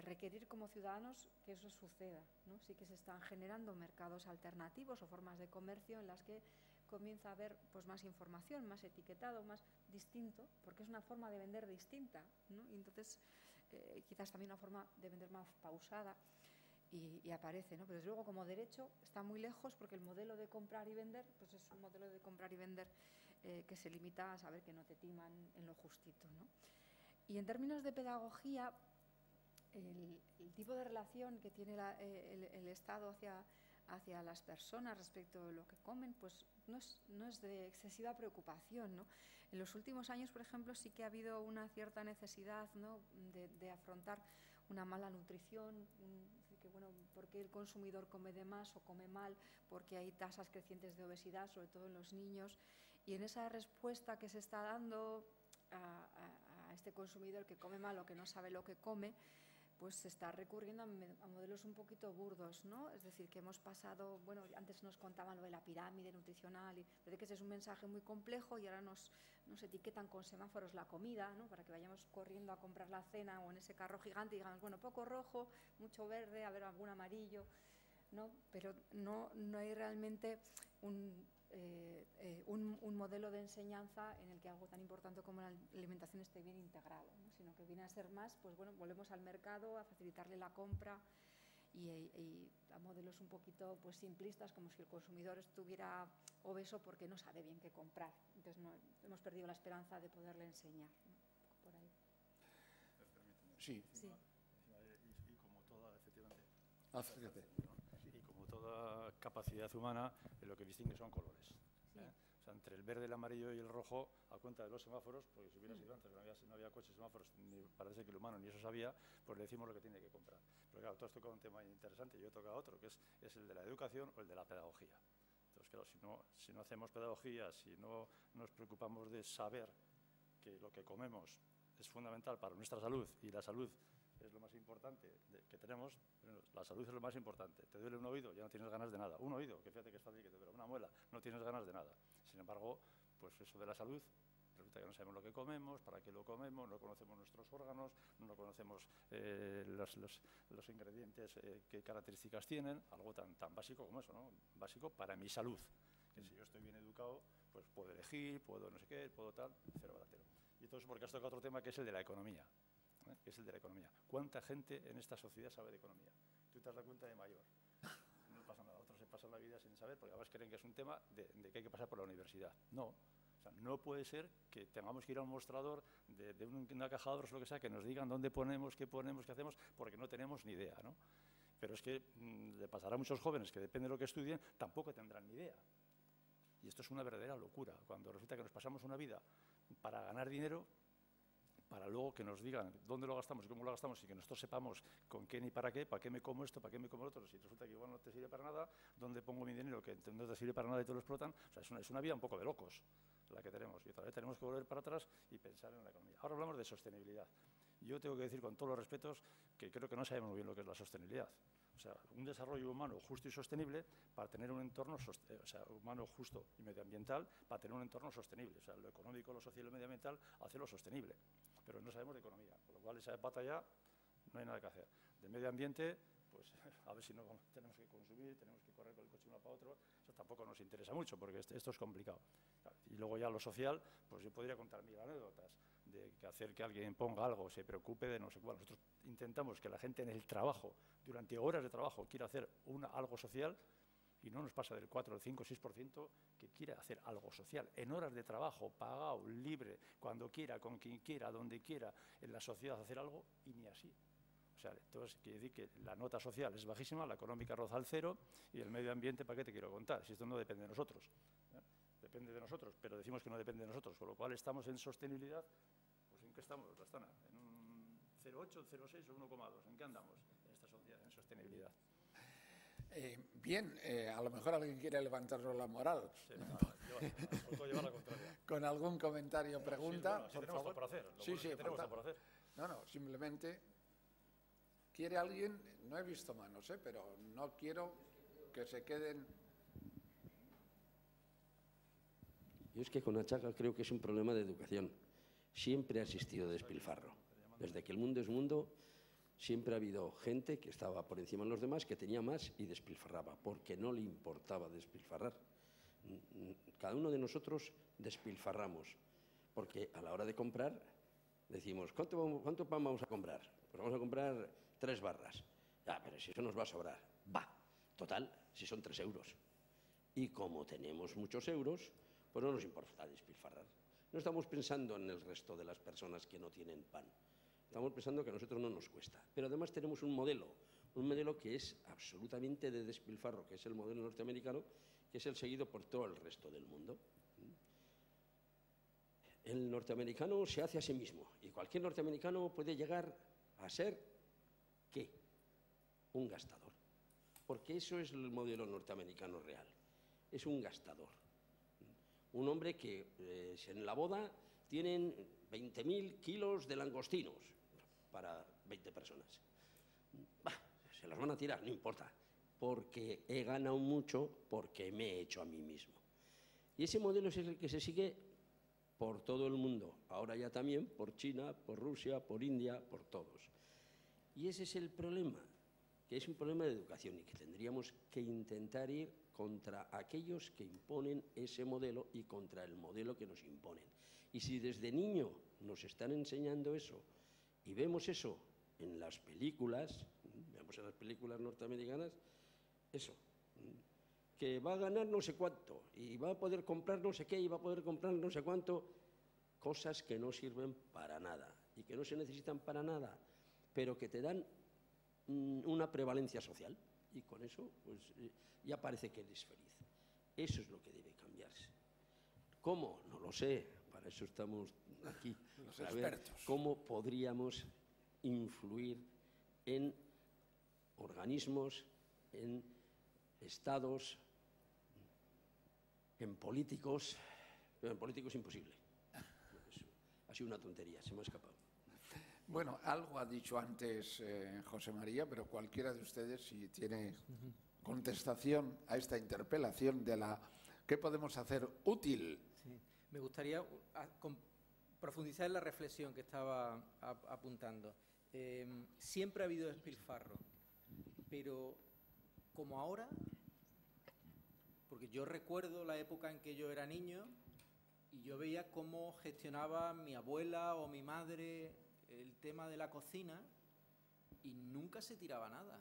requerir como ciudadanos que eso suceda, ¿no? Sí que se están generando mercados alternativos o formas de comercio en las que comienza a haber pues más información, más etiquetado, más distinto, porque es una forma de vender distinta, ¿no? Y entonces quizás también una forma de vender más pausada y aparece, ¿no? Pero desde luego como derecho está muy lejos, porque el modelo de comprar y vender pues es un modelo de comprar y vender que se limita a saber que no te timan en lo justito, ¿no? Y en términos de pedagogía, el tipo de relación que tiene el Estado hacia las personas respecto de lo que comen, pues no es de excesiva preocupación, ¿no? En los últimos años, por ejemplo, sí que ha habido una cierta necesidad, ¿no? de afrontar una mala nutrición, que, bueno, ¿por qué el consumidor come de más o come mal? Porque hay tasas crecientes de obesidad, sobre todo en los niños, y en esa respuesta que se está dando a este consumidor que come mal o que no sabe lo que come, pues se está recurriendo a modelos un poquito burdos, ¿no? Es decir, que hemos pasado, bueno, antes nos contaban lo de la pirámide nutricional, y parece que ese es un mensaje muy complejo y ahora nos etiquetan con semáforos la comida, ¿no? Para que vayamos corriendo a comprar la cena o en ese carro gigante y digamos, bueno, poco rojo, mucho verde, a ver algún amarillo, ¿no? Pero no hay realmente un modelo de enseñanza en el que algo tan importante como la alimentación esté bien integrado, ¿no? Sino que viene a ser más, pues bueno, volvemos al mercado, a facilitarle la compra y a modelos un poquito pues simplistas, como si el consumidor estuviera obeso porque no sabe bien qué comprar. Entonces hemos perdido la esperanza de poderle enseñar, ¿no? Por ahí. Sí. Sí. Y como toda, efectivamente. Acércate. Y como toda capacidad humana, lo que distingue son colores. Sí. O sea, entre el verde, el amarillo y el rojo, a cuenta de los semáforos, porque si hubiera sido antes, no había coches, semáforos, ni parece que el humano ni eso sabía, pues le decimos lo que tiene que comprar. Pero claro, tú has tocado un tema interesante, yo he tocado otro, que es el de la educación o el de la pedagogía. Entonces, claro, si no hacemos pedagogía, si no nos preocupamos de saber que lo que comemos es fundamental para nuestra salud, y la salud es lo más importante que tenemos, la salud es lo más importante. Te duele un oído, ya no tienes ganas de nada. Un oído, que fíjate que es fácil que te duele, una muela, no tienes ganas de nada. Sin embargo, pues eso de la salud Resulta que no sabemos lo que comemos, para qué lo comemos, no conocemos nuestros órganos, no conocemos los ingredientes, qué características tienen, algo tan básico como eso, ¿no? Básico para mi salud. Que si yo estoy bien educado, pues puedo elegir, puedo no sé qué, puedo tal, cero baratero. Y entonces, porque has tocado otro tema que es el de la economía. Que es el de la economía. ¿Cuánta gente en esta sociedad sabe de economía? Tú te has dado cuenta de mayor. No pasa nada. Otros se pasan la vida sin saber, porque además creen que es un tema de que hay que pasar por la universidad. No. O sea, no puede ser que tengamos que ir a un mostrador de una caja de ahorros o lo que sea, que nos digan dónde ponemos, qué hacemos, porque no tenemos ni idea, ¿no? Pero es que le pasará a muchos jóvenes que depende de lo que estudien, tampoco tendrán ni idea. Y esto es una verdadera locura, cuando resulta que nos pasamos una vida para ganar dinero, para luego que nos digan dónde lo gastamos y cómo lo gastamos y que nosotros sepamos con qué ni para qué me como esto, para qué me como lo otro, si resulta que igual no te sirve para nada, dónde pongo mi dinero que no te sirve para nada y te lo explotan. O sea, es una vida un poco de locos la que tenemos y otra vez tenemos que volver para atrás y pensar en la economía. Ahora hablamos de sostenibilidad. Yo tengo que decir con todos los respetos que creo que no sabemos muy bien lo que es la sostenibilidad. O sea, un desarrollo humano justo y sostenible para tener un entorno humano justo y medioambiental para tener un entorno sostenible. O sea, lo económico, lo social y lo medioambiental hacerlo sostenible. Pero no sabemos de economía, con lo cual esa batalla no hay nada que hacer. De medio ambiente, pues a ver si no tenemos que consumir, tenemos que correr con el coche de uno para otro, eso tampoco nos interesa mucho porque esto es complicado. Y luego ya lo social, pues yo podría contar 1000 anécdotas de que hacer que alguien ponga algo, se preocupe de no sé cuál. Nosotros intentamos que la gente en el trabajo, durante horas de trabajo, quiera hacer algo social y no nos pasa del 4, del 5, 6% que quiera hacer algo social. En horas de trabajo, pagado, libre, cuando quiera, con quien quiera, donde quiera, en la sociedad hacer algo y ni así. O sea, entonces quiere decir que la nota social es bajísima, la económica roza al 0 y el medio ambiente, ¿para qué te quiero contar? Si esto no depende de nosotros. Depende de nosotros, pero decimos que no depende de nosotros, con lo cual estamos en sostenibilidad. Pues ¿en qué estamos, Rastana? ¿En un 0,8, 0,6 o 1,2? ¿En qué andamos en esta sociedad, en sostenibilidad? Bien, a lo mejor alguien quiere levantarnos la moral. Sí, lleva la contraria. Con algún comentario o pregunta, sí, bueno, por favor. Por hacer. Sí, tenemos por hacer. No, simplemente quiere alguien, no he visto manos, pero no quiero que se queden. Yo es que con Achaca creo que es un problema de educación. Siempre ha existido despilfarro. Desde que el mundo es mundo, siempre ha habido gente que estaba por encima de los demás, que tenía más y despilfarraba, porque no le importaba despilfarrar. Cada uno de nosotros despilfarramos, porque a la hora de comprar decimos, ¿cuánto pan vamos a comprar? Pues vamos a comprar 3 barras. Ah, pero si eso nos va a sobrar. Va, total, si son 3 euros. Y como tenemos muchos euros, pues no nos importa despilfarrar. No estamos pensando en el resto de las personas que no tienen pan. Estamos pensando que a nosotros no nos cuesta. Pero además tenemos un modelo que es absolutamente de despilfarro, que es el modelo norteamericano, que es el seguido por todo el resto del mundo. El norteamericano se hace a sí mismo y cualquier norteamericano puede llegar a ser, ¿qué? Un gastador. Porque eso es el modelo norteamericano real. Es un gastador. Un hombre que en la boda tienen 20.000 kilos de langostinos para 20 personas. Bah, se los van a tirar, no importa, porque he ganado mucho porque me he hecho a mí mismo. Y ese modelo es el que se sigue por todo el mundo, ahora ya también por China, por Rusia, por India, por todos. Y ese es el problema, que es un problema de educación y que tendríamos que intentar ir contra aquellos que imponen ese modelo y contra el modelo que nos imponen. Y si desde niño nos están enseñando eso y vemos eso en las películas, vemos en las películas norteamericanas, eso, que va a ganar no sé cuánto y va a poder comprar no sé qué y va a poder comprar no sé cuánto, cosas que no sirven para nada y que no se necesitan para nada, pero que te dan una prevalencia social y con eso pues ya parece que eres feliz. Eso es lo que debe cambiarse. ¿Cómo? No lo sé, para eso estamos aquí, para ver cómo podríamos influir en organismos, en estados, en políticos, pero en políticos imposible. Ha sido una tontería, se me ha escapado. Bueno, algo ha dicho antes José María, pero cualquiera de ustedes, si tiene contestación a esta interpelación de la ¿qué podemos hacer útil? Sí. Me gustaría profundizar en la reflexión que estaba apuntando. Siempre ha habido despilfarro, pero como ahora, porque yo recuerdo la época en que yo era niño y yo veía cómo gestionaba mi abuela o mi madre el tema de la cocina y nunca se tiraba nada.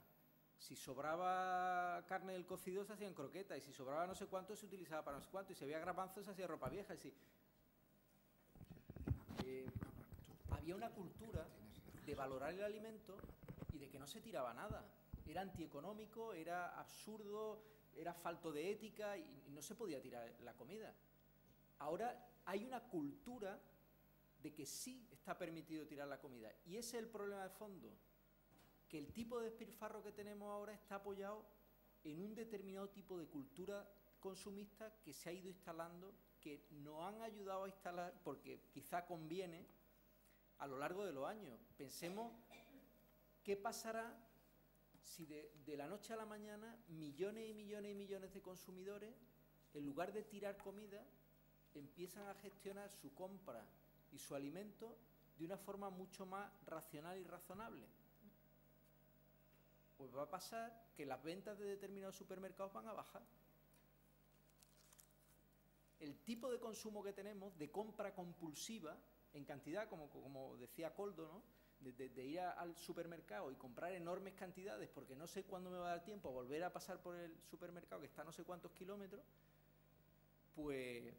Si sobraba carne del cocido se hacían croquetas, y si sobraba no sé cuánto se utilizaba para no sé cuánto, y si había garbanzos se hacía ropa vieja. Y si... había una cultura de valorar el alimento y de que no se tiraba nada. Era antieconómico, era absurdo, era falto de ética y no se podía tirar la comida. Ahora hay una cultura de que sí está permitido tirar la comida, y ese es el problema de fondo, que el tipo de despilfarro que tenemos ahora está apoyado en un determinado tipo de cultura consumista que se ha ido instalando, que nos han ayudado a instalar, porque quizá conviene a lo largo de los años. Pensemos qué pasará si de la noche a la mañana millones y millones y millones de consumidores, en lugar de tirar comida, empiezan a gestionar su compra y su alimento de una forma mucho más racional y razonable. Pues va a pasar que las ventas de determinados supermercados van a bajar. El tipo de consumo que tenemos, de compra compulsiva, en cantidad, como decía Koldo, ¿no? De ir al supermercado y comprar enormes cantidades porque no sé cuándo me va a dar tiempo a volver a pasar por el supermercado que está a no sé cuántos kilómetros, pues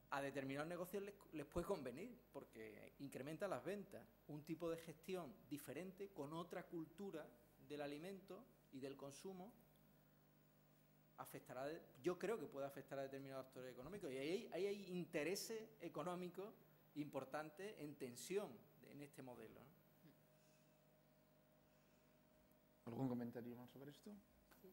a determinados negocios les puede convenir porque incrementa las ventas. Un tipo de gestión diferente, con otra cultura del alimento y del consumo, afectará, yo creo que puede afectar a determinados actores económicos, y ahí hay intereses económicos importantes en tensión en este modelo, ¿no? ¿Algún comentario más sobre esto? Sí.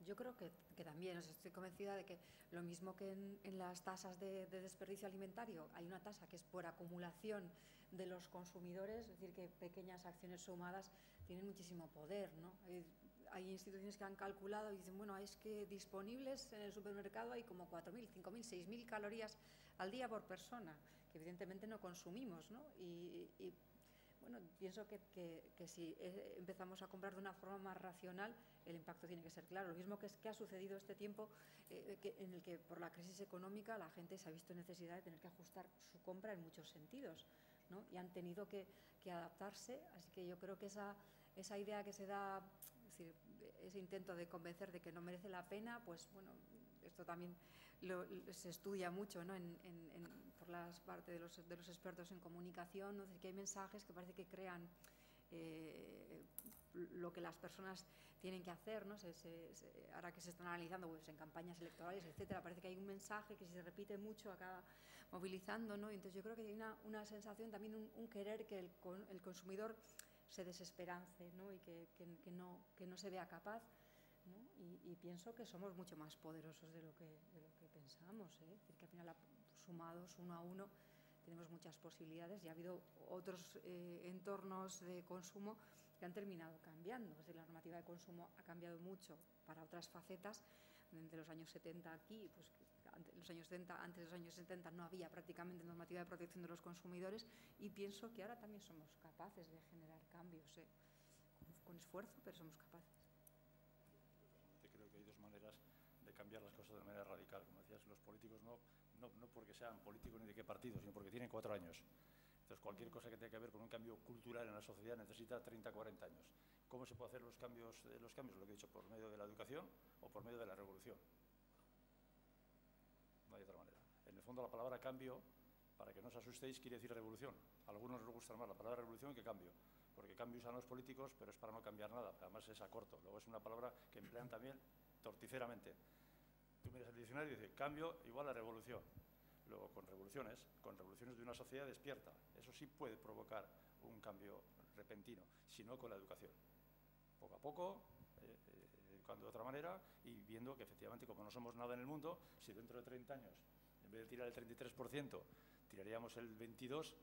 Yo creo que también, o sea, estoy convencida de que lo mismo que en las tasas de desperdicio alimentario, hay una tasa que es por acumulación de los consumidores, es decir, que pequeñas acciones sumadas tienen muchísimo poder, ¿no? Hay instituciones que han calculado y dicen, bueno, es que disponibles en el supermercado hay como 4.000, 5.000, 6.000 calorías al día por persona, que evidentemente no consumimos, ¿no? Y bueno, pienso que si empezamos a comprar de una forma más racional, el impacto tiene que ser claro. Lo mismo que ha sucedido este tiempo en el que por la crisis económica la gente se ha visto necesidad de tener que ajustar su compra en muchos sentidos, ¿no? Y han tenido que adaptarse, así que yo creo que esa idea que se da, es decir, ese intento de convencer de que no merece la pena, pues bueno, esto también se estudia mucho, ¿no? Por la parte de los expertos en comunicación, ¿no? Que hay mensajes que parece que crean lo que las personas tienen que hacer, ¿no? Ahora que se están analizando pues, en campañas electorales, etcétera, parece que hay un mensaje que si se repite mucho acaba movilizando, ¿no? Entonces yo creo que hay una sensación, también un querer que el consumidor se desesperance, ¿no? Y que no se vea capaz, ¿no? Y pienso que somos mucho más poderosos de lo que pensamos, ¿eh? Es decir, que al final sumados uno a uno tenemos muchas posibilidades, y ha habido otros entornos de consumo que han terminado cambiando. Es decir, la normativa de consumo ha cambiado mucho para otras facetas. Desde los años 70 aquí, pues antes de los años 70 no había prácticamente normativa de protección de los consumidores, y pienso que ahora también somos capaces de generar cambios, con esfuerzo, pero somos capaces. Creo que hay dos maneras de cambiar las cosas de manera radical. Como decías, los políticos no porque sean políticos ni de qué partido, sino porque tienen 4 años. Entonces, cualquier cosa que tenga que ver con un cambio cultural en la sociedad necesita 30, 40 años. ¿Cómo se puede hacer los cambios? Lo que he dicho, por medio de la educación o por medio de la revolución. No hay otra manera. En el fondo, la palabra cambio, para que no os asustéis, quiere decir revolución. A algunos les gusta más la palabra revolución que cambio, porque cambio usan los políticos, pero es para no cambiar nada. Además, es a corto. Luego es una palabra que emplean también torticeramente. Tú miras el diccionario y dices, cambio igual a revolución. Luego, con revoluciones de una sociedad despierta. Eso sí puede provocar un cambio repentino, si no con la educación. Poco a poco, educando de otra manera y viendo que efectivamente, como no somos nada en el mundo, si dentro de 30 años, en vez de tirar el 33%, tiraríamos el 22%,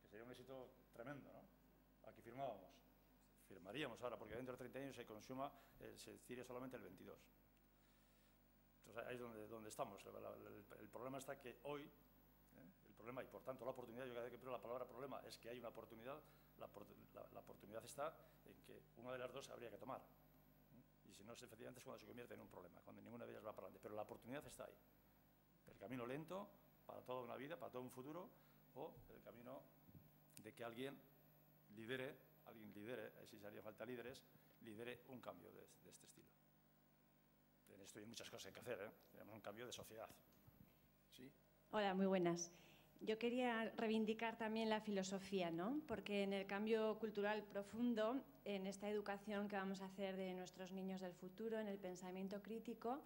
que sería un éxito tremendo, ¿no? Aquí firmaríamos ahora, porque dentro de 30 años se tire solamente el 22%. Entonces ahí es donde estamos. El problema está que hoy, problema y por tanto la oportunidad, yo cada vez que veo la palabra problema es que hay una oportunidad, la oportunidad está en que una de las dos habría que tomar. Y si no, efectivamente es cuando se convierte en un problema, cuando ninguna de ellas va para adelante. Pero la oportunidad está ahí. El camino lento para toda una vida, para todo un futuro, o el camino de que alguien lidere, si se haría falta líderes, lidere un cambio de este estilo. En esto hay muchas cosas que hacer, tenemos un cambio de sociedad. ¿Sí? Hola, muy buenas. Yo quería reivindicar también la filosofía, ¿no? Porque en el cambio cultural profundo, en esta educación que vamos a hacer de nuestros niños del futuro, en el pensamiento crítico,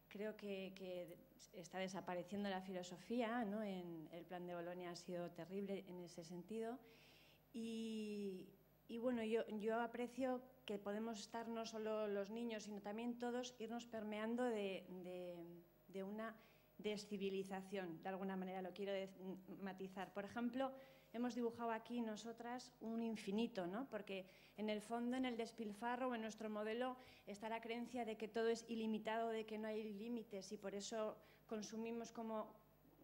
creo que está desapareciendo la filosofía, ¿no? En el plan de Bolonia ha sido terrible en ese sentido. Y bueno, yo aprecio que podemos estar no solo los niños, sino también todos irnos permeando de una descivilización, de alguna manera lo quiero matizar. Por ejemplo, hemos dibujado aquí nosotras un infinito, ¿no? Porque en el fondo, en el despilfarro o en nuestro modelo está la creencia de que todo es ilimitado, de que no hay límites y por eso consumimos como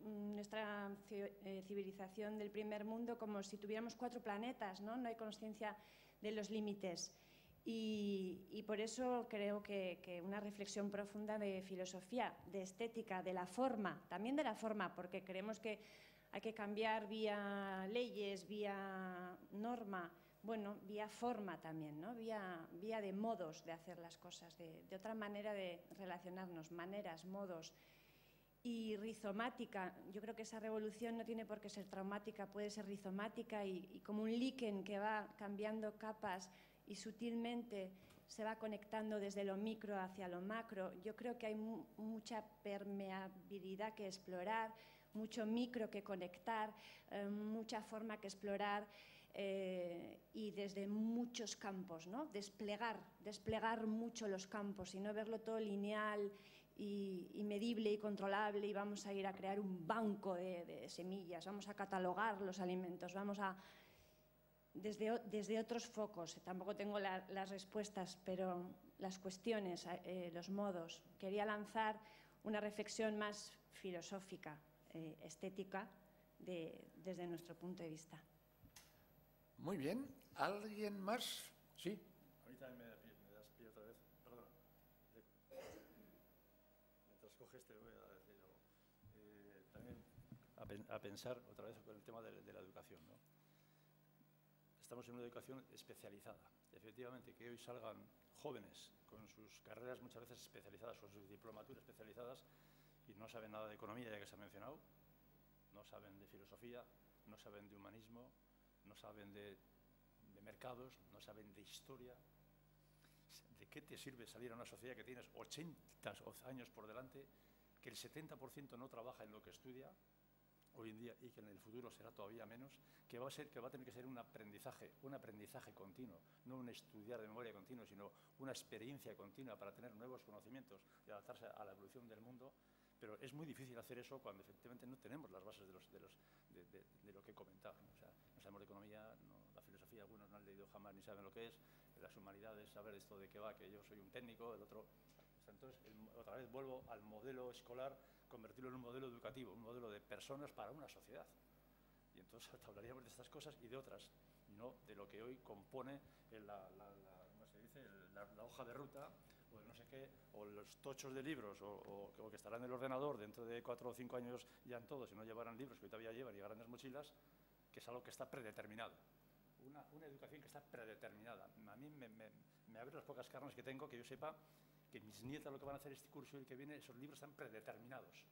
nuestra civilización del primer mundo como si tuviéramos 4 planetas, ¿no? No hay consciencia de los límites. Y por eso creo que una reflexión profunda de filosofía, de estética, de la forma, también de la forma, porque creemos que hay que cambiar vía leyes, vía norma, bueno, vía forma también, ¿no? Vía de modos de hacer las cosas, de otra manera de relacionarnos, maneras, modos. Y rizomática, yo creo que esa revolución no tiene por qué ser traumática, puede ser rizomática y como un líquen que va cambiando capas y sutilmente se va conectando desde lo micro hacia lo macro. Yo creo que hay mucha permeabilidad que explorar, mucho micro que conectar, mucha forma que explorar y desde muchos campos, ¿no? Desplegar mucho los campos y no verlo todo lineal y medible y controlable y vamos a ir a crear un banco de semillas, vamos a catalogar los alimentos, vamos a desde otros focos. Tampoco tengo las respuestas, pero las cuestiones, los modos. Quería lanzar una reflexión más filosófica, estética, desde nuestro punto de vista. Muy bien. ¿Alguien más? Sí. A mí también me das pie otra vez. Perdona. Mientras coges te voy a decir algo. También a pensar otra vez con el tema de la educación, ¿no? Estamos en una educación especializada. Efectivamente, que hoy salgan jóvenes con sus carreras muchas veces especializadas, con sus diplomaturas especializadas y no saben nada de economía, ya que se ha mencionado, no saben de filosofía, no saben de humanismo, no saben de mercados, no saben de historia. ¿De qué te sirve salir a una sociedad que tienes 80 años por delante, que el 70% no trabaja en lo que estudia hoy en día y que en el futuro será todavía menos, que va a tener que ser un aprendizaje continuo, no un estudiar de memoria continuo, sino una experiencia continua para tener nuevos conocimientos y adaptarse a la evolución del mundo? Pero es muy difícil hacer eso cuando efectivamente no tenemos las bases de lo que he comentado, ¿no? O sea, no sabemos de economía, la filosofía, algunos no han leído jamás ni saben lo que es, las humanidades, saber esto de qué va, que yo soy un técnico, el otro. Entonces, otra vez vuelvo al modelo escolar, convertirlo en un modelo educativo, un modelo de personas para una sociedad. Y entonces hablaríamos de estas cosas y de otras, no de lo que hoy compone ¿cómo se dice? La hoja de ruta, o el no sé qué, o los tochos de libros, o que estarán en el ordenador dentro de 4 o 5 años ya en todo, si no llevarán libros que todavía llevan y grandes mochilas, que es algo que está predeterminado. Una educación que está predeterminada. A mí me abre las pocas carnes que tengo, que yo sepa que mis nietas lo que van a hacer este curso y el que viene, esos libros están predeterminados.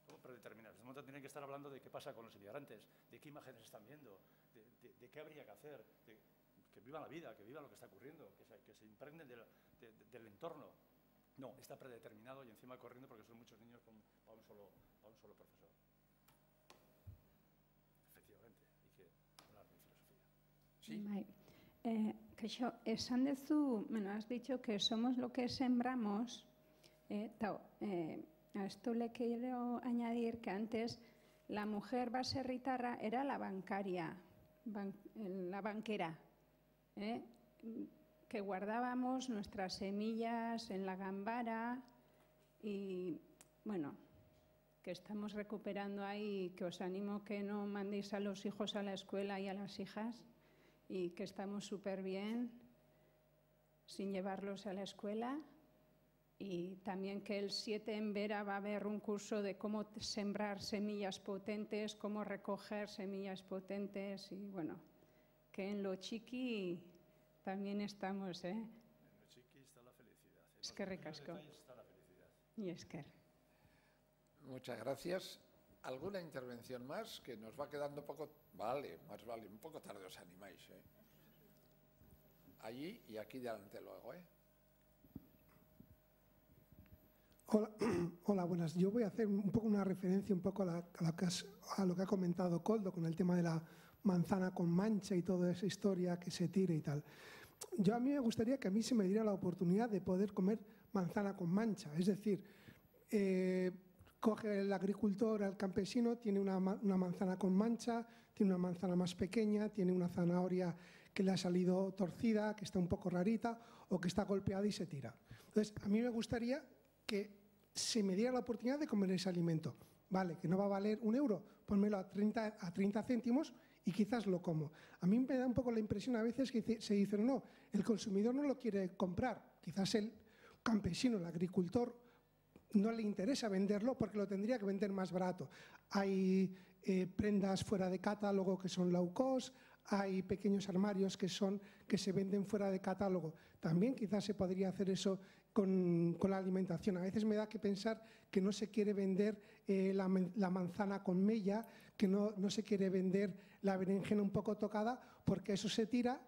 ¿Cómo predeterminados? De momento tienen que estar hablando de qué pasa con los inmigrantes, de qué imágenes están viendo, de qué habría que hacer, que vivan la vida, que vivan lo que está ocurriendo, que se impregnen del entorno. No, está predeterminado y encima corriendo porque son muchos niños para un solo profesor. Efectivamente, hay que hablar de filosofía. Sí. Bai. Kaixo, esan duzu, bueno, has dicho que somos lo que sembramos. A esto le quiero añadir que antes la mujer baserritarra era la bancaria, la banquera, que guardábamos nuestras semillas en la gambara y, bueno, que estamos recuperando ahí, que os animo que no mandéis a los hijos a la escuela y a las hijas, y que estamos súper bien sin llevarlos a la escuela. Y también que el 7 en Vera va a haber un curso de cómo sembrar semillas potentes, cómo recoger semillas potentes, y bueno, que en lo chiqui también estamos, ¿eh? En lo chiqui está la felicidad. Eskerrik asko. Está la felicidad. Y esker. Muchas gracias. ¿Alguna intervención más? Que nos va quedando poco... Vale, más vale, un poco tarde os animáis, ¿eh? Allí y aquí delante luego, ¿eh? Hola, buenas. Yo voy a hacer un poco una referencia un poco a lo que ha comentado Koldo con el tema de la manzana con mancha y toda esa historia que se tire y tal. A mí me gustaría que a mí se me diera la oportunidad de poder comer manzana con mancha. Es decir, coge el agricultor al campesino, tiene una manzana con mancha, tiene una manzana más pequeña, tiene una zanahoria que le ha salido torcida, que está un poco rarita o que está golpeada y se tira. Entonces, a mí me gustaría que se me diera la oportunidad de comer ese alimento. Vale, que no va a valer €1, ponmelo a 30 céntimos y quizás lo como. A mí me da un poco la impresión a veces que se dice, no, el consumidor no lo quiere comprar. Quizás el campesino, el agricultor, no le interesa venderlo porque lo tendría que vender más barato. Hay prendas fuera de catálogo que son low cost, hay pequeños armarios que se venden fuera de catálogo. También quizás se podría hacer eso con la alimentación. A veces me da que pensar que no se quiere vender la manzana con mella, que no se quiere vender la berenjena un poco tocada, porque eso se tira,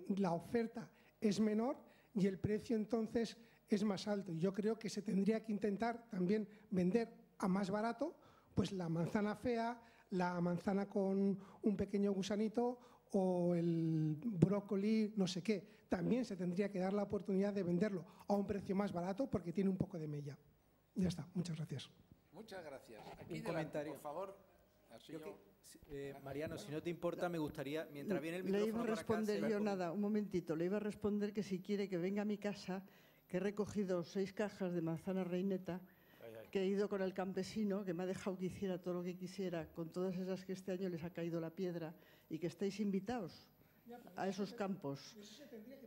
la oferta es menor y el precio entonces es más alto. Y yo creo que se tendría que intentar también vender a más barato pues la manzana fea, la manzana con un pequeño gusanito o el brócoli, no sé qué. También se tendría que dar la oportunidad de venderlo a un precio más barato porque tiene un poco de mella. Ya está, muchas gracias. Muchas gracias. Aquí Un delante, comentario. por favor. Así Mariano, si no te importa, me gustaría, mientras viene el micrófono Le iba a responder yo nada, un momentito, le iba a responder que si quiere que venga a mi casa, que he recogido 6 cajas de manzana reineta, que he ido con el campesino, que me ha dejado que hiciera todo lo que quisiera, con todas esas que este año les ha caído la piedra, y que estáis invitados a esos campos.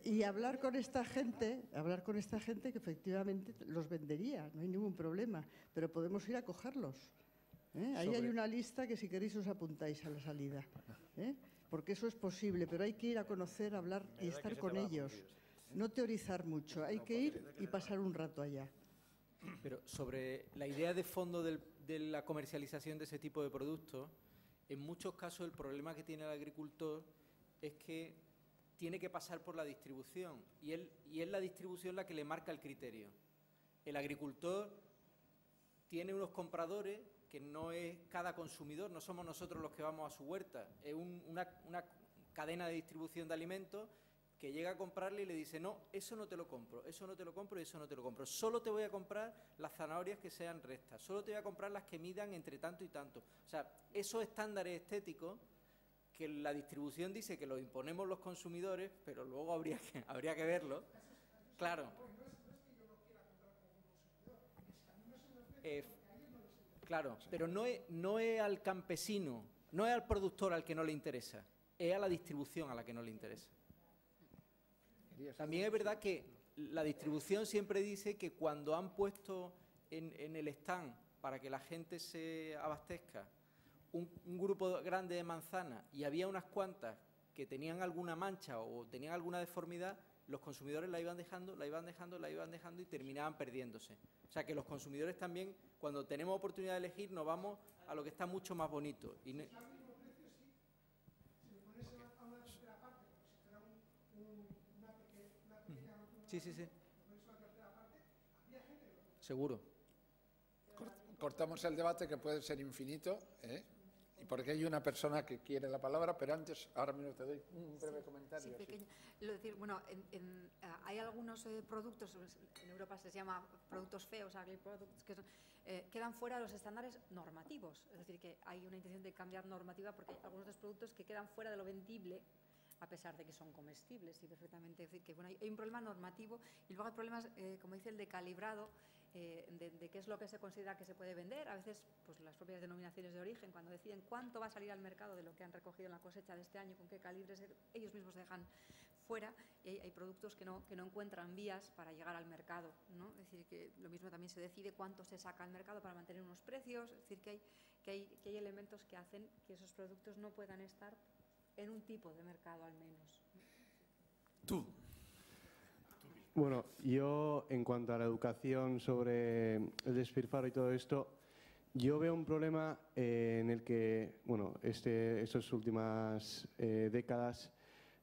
Y hablar con esta gente que efectivamente los vendería, no hay ningún problema, pero podemos ir a cogerlos. Ahí hay una lista que si queréis os apuntáis a la salida, porque eso es posible, pero hay que ir a conocer, hablar y estar con ellos. No teorizar mucho, hay que ir y pasar un rato allá. Pero sobre la idea de fondo de la comercialización de ese tipo de productos, en muchos casos el problema que tiene el agricultor es que tiene que pasar por la distribución y es la distribución la que le marca el criterio. El agricultor tiene unos compradores que no es cada consumidor, no somos nosotros los que vamos a su huerta, es una cadena de distribución de alimentos que llega a comprarle y le dice, no, eso no te lo compro, eso no te lo compro y eso no te lo compro. Solo te voy a comprar las zanahorias que sean rectas, solo te voy a comprar las que midan entre tanto y tanto. O sea, esos estándares estéticos que la distribución dice que los imponemos los consumidores, pero luego habría que verlo. Claro. Claro, pero no es al campesino, no es al productor al que no le interesa, es a la distribución a la que no le interesa. También es verdad que la distribución siempre dice que cuando han puesto en el stand para que la gente se abastezca un grupo grande de manzanas y había unas cuantas que tenían alguna mancha o tenían alguna deformidad, los consumidores la iban dejando y terminaban perdiéndose. O sea que los consumidores también, cuando tenemos oportunidad de elegir, nos vamos a lo que está mucho más bonito. Sí. Seguro. Cortamos el debate, que puede ser infinito, y porque hay una persona que quiere la palabra, pero antes, ahora mismo te doy un breve comentario. Sí, pequeño. Decir, bueno, hay algunos productos, en Europa se llama productos feos, ugly products, que quedan fuera de los estándares normativos. Es decir, que hay una intención de cambiar normativa porque hay algunos de los productos que quedan fuera de lo vendible, a pesar de que son comestibles y perfectamente. Es decir, que bueno, hay un problema normativo y luego hay problemas, como dice, el de calibrado de qué es lo que se considera que se puede vender. A veces, pues las propias denominaciones de origen, cuando deciden cuánto va a salir al mercado de lo que han recogido en la cosecha de este año, con qué calibres, ellos mismos dejan fuera, y hay productos que no encuentran vías para llegar al mercado, ¿no? Es decir, que lo mismo también se decide cuánto se saca al mercado para mantener unos precios. Es decir, que hay elementos que hacen que esos productos no puedan estar en un tipo de mercado al menos. Tú. Bueno, yo en cuanto a la educación sobre el despilfarro y todo esto, yo veo un problema en el que, bueno, estas últimas décadas,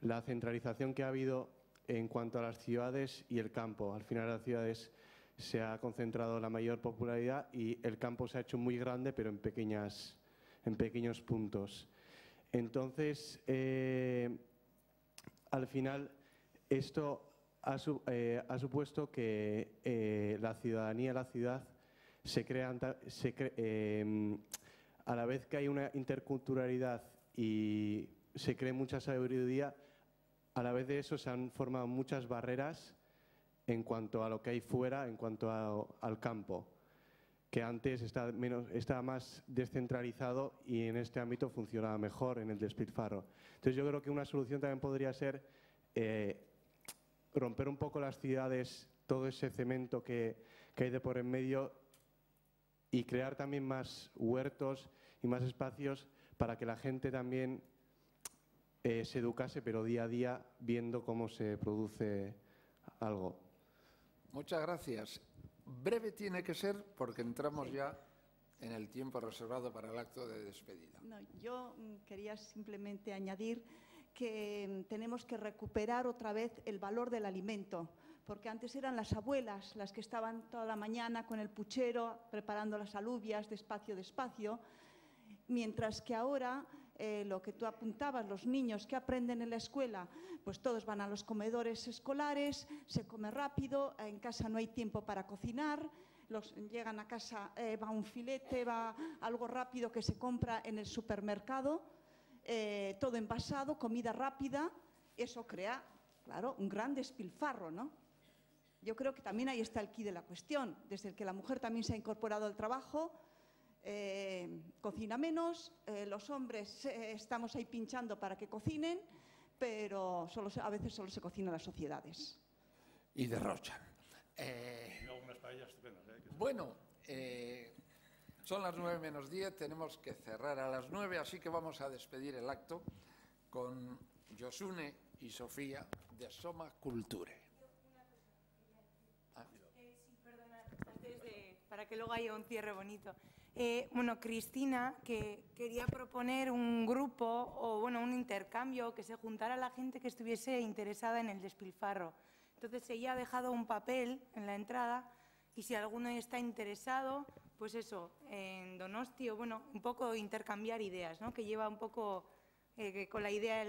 la centralización que ha habido en cuanto a las ciudades y el campo. Al final las ciudades se ha concentrado la mayor popularidad y el campo se ha hecho muy grande, pero en pequeños puntos. Entonces, al final, esto ha supuesto que la ciudadanía, la ciudad, a la vez que hay una interculturalidad y se cree mucha sabiduría, a la vez de eso se han formado muchas barreras en cuanto a lo que hay fuera, en cuanto al campo, que antes estaba más descentralizado y en este ámbito funcionaba mejor en el despilfarro. Entonces yo creo que una solución también podría ser romper un poco las ciudades, todo ese cemento que hay de por en medio, y crear también más huertos y más espacios para que la gente también se educase, pero día a día, viendo cómo se produce algo. Muchas gracias. Breve tiene que ser porque entramos ya en el tiempo reservado para el acto de despedida. No, yo quería simplemente añadir que tenemos que recuperar otra vez el valor del alimento, porque antes eran las abuelas las que estaban toda la mañana con el puchero preparando las alubias despacio, mientras que ahora lo que tú apuntabas, los niños que aprenden en la escuela, pues todos van a los comedores escolares, se come rápido, en casa no hay tiempo para cocinar, llegan a casa, va un filete, va algo rápido que se compra en el supermercado, todo envasado, comida rápida. Eso crea, claro, un gran despilfarro, ¿no? Yo creo que también ahí está el quid de la cuestión. Desde el que la mujer también se ha incorporado al trabajo, cocina menos, los hombres estamos ahí pinchando para que cocinen, pero a veces solo se cocina en las sociedades. Y derrochan. Unas paellas estupendas, Bueno, son las 9 menos 10, tenemos que cerrar a las 9, así que vamos a despedir el acto con Josune y Sofía de Soma Culture. Sí, perdona, para que luego haya un cierre bonito. Bueno, Cristina, que quería proponer un grupo o bueno, un intercambio, que se juntara la gente que estuviese interesada en el despilfarro. Entonces ella ha dejado un papel en la entrada y si alguno está interesado, pues eso, en Donosti, o bueno, un poco intercambiar ideas, ¿no? Que lleva un poco con la idea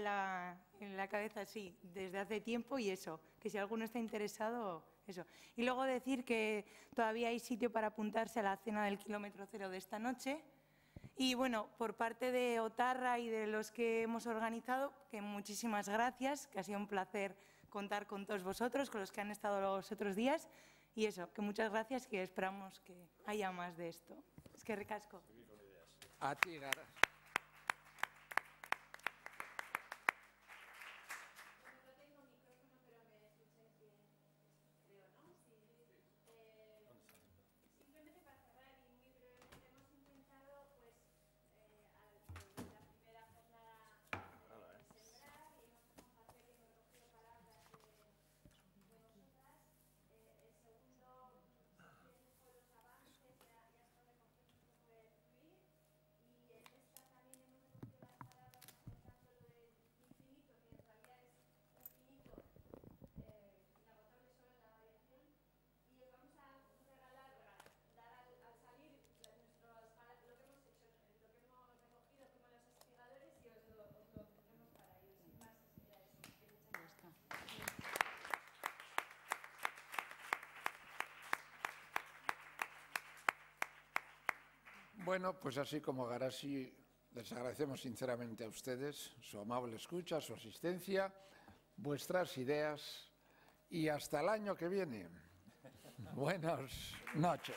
en la cabeza, sí, desde hace tiempo, y eso, que si alguno está interesado, eso. Y luego decir que todavía hay sitio para apuntarse a la cena del kilómetro cero de esta noche. Y bueno, por parte de Otarra y de los que hemos organizado, que muchísimas gracias, que ha sido un placer contar con todos vosotros, con los que han estado los otros días. Y eso, que muchas gracias, que esperamos que haya más de esto. Es que ricasco. A ti, Gara. Bueno, pues así como Garasi, les agradecemos sinceramente a ustedes su amable escucha, su asistencia, vuestras ideas y hasta el año que viene. Buenas noches.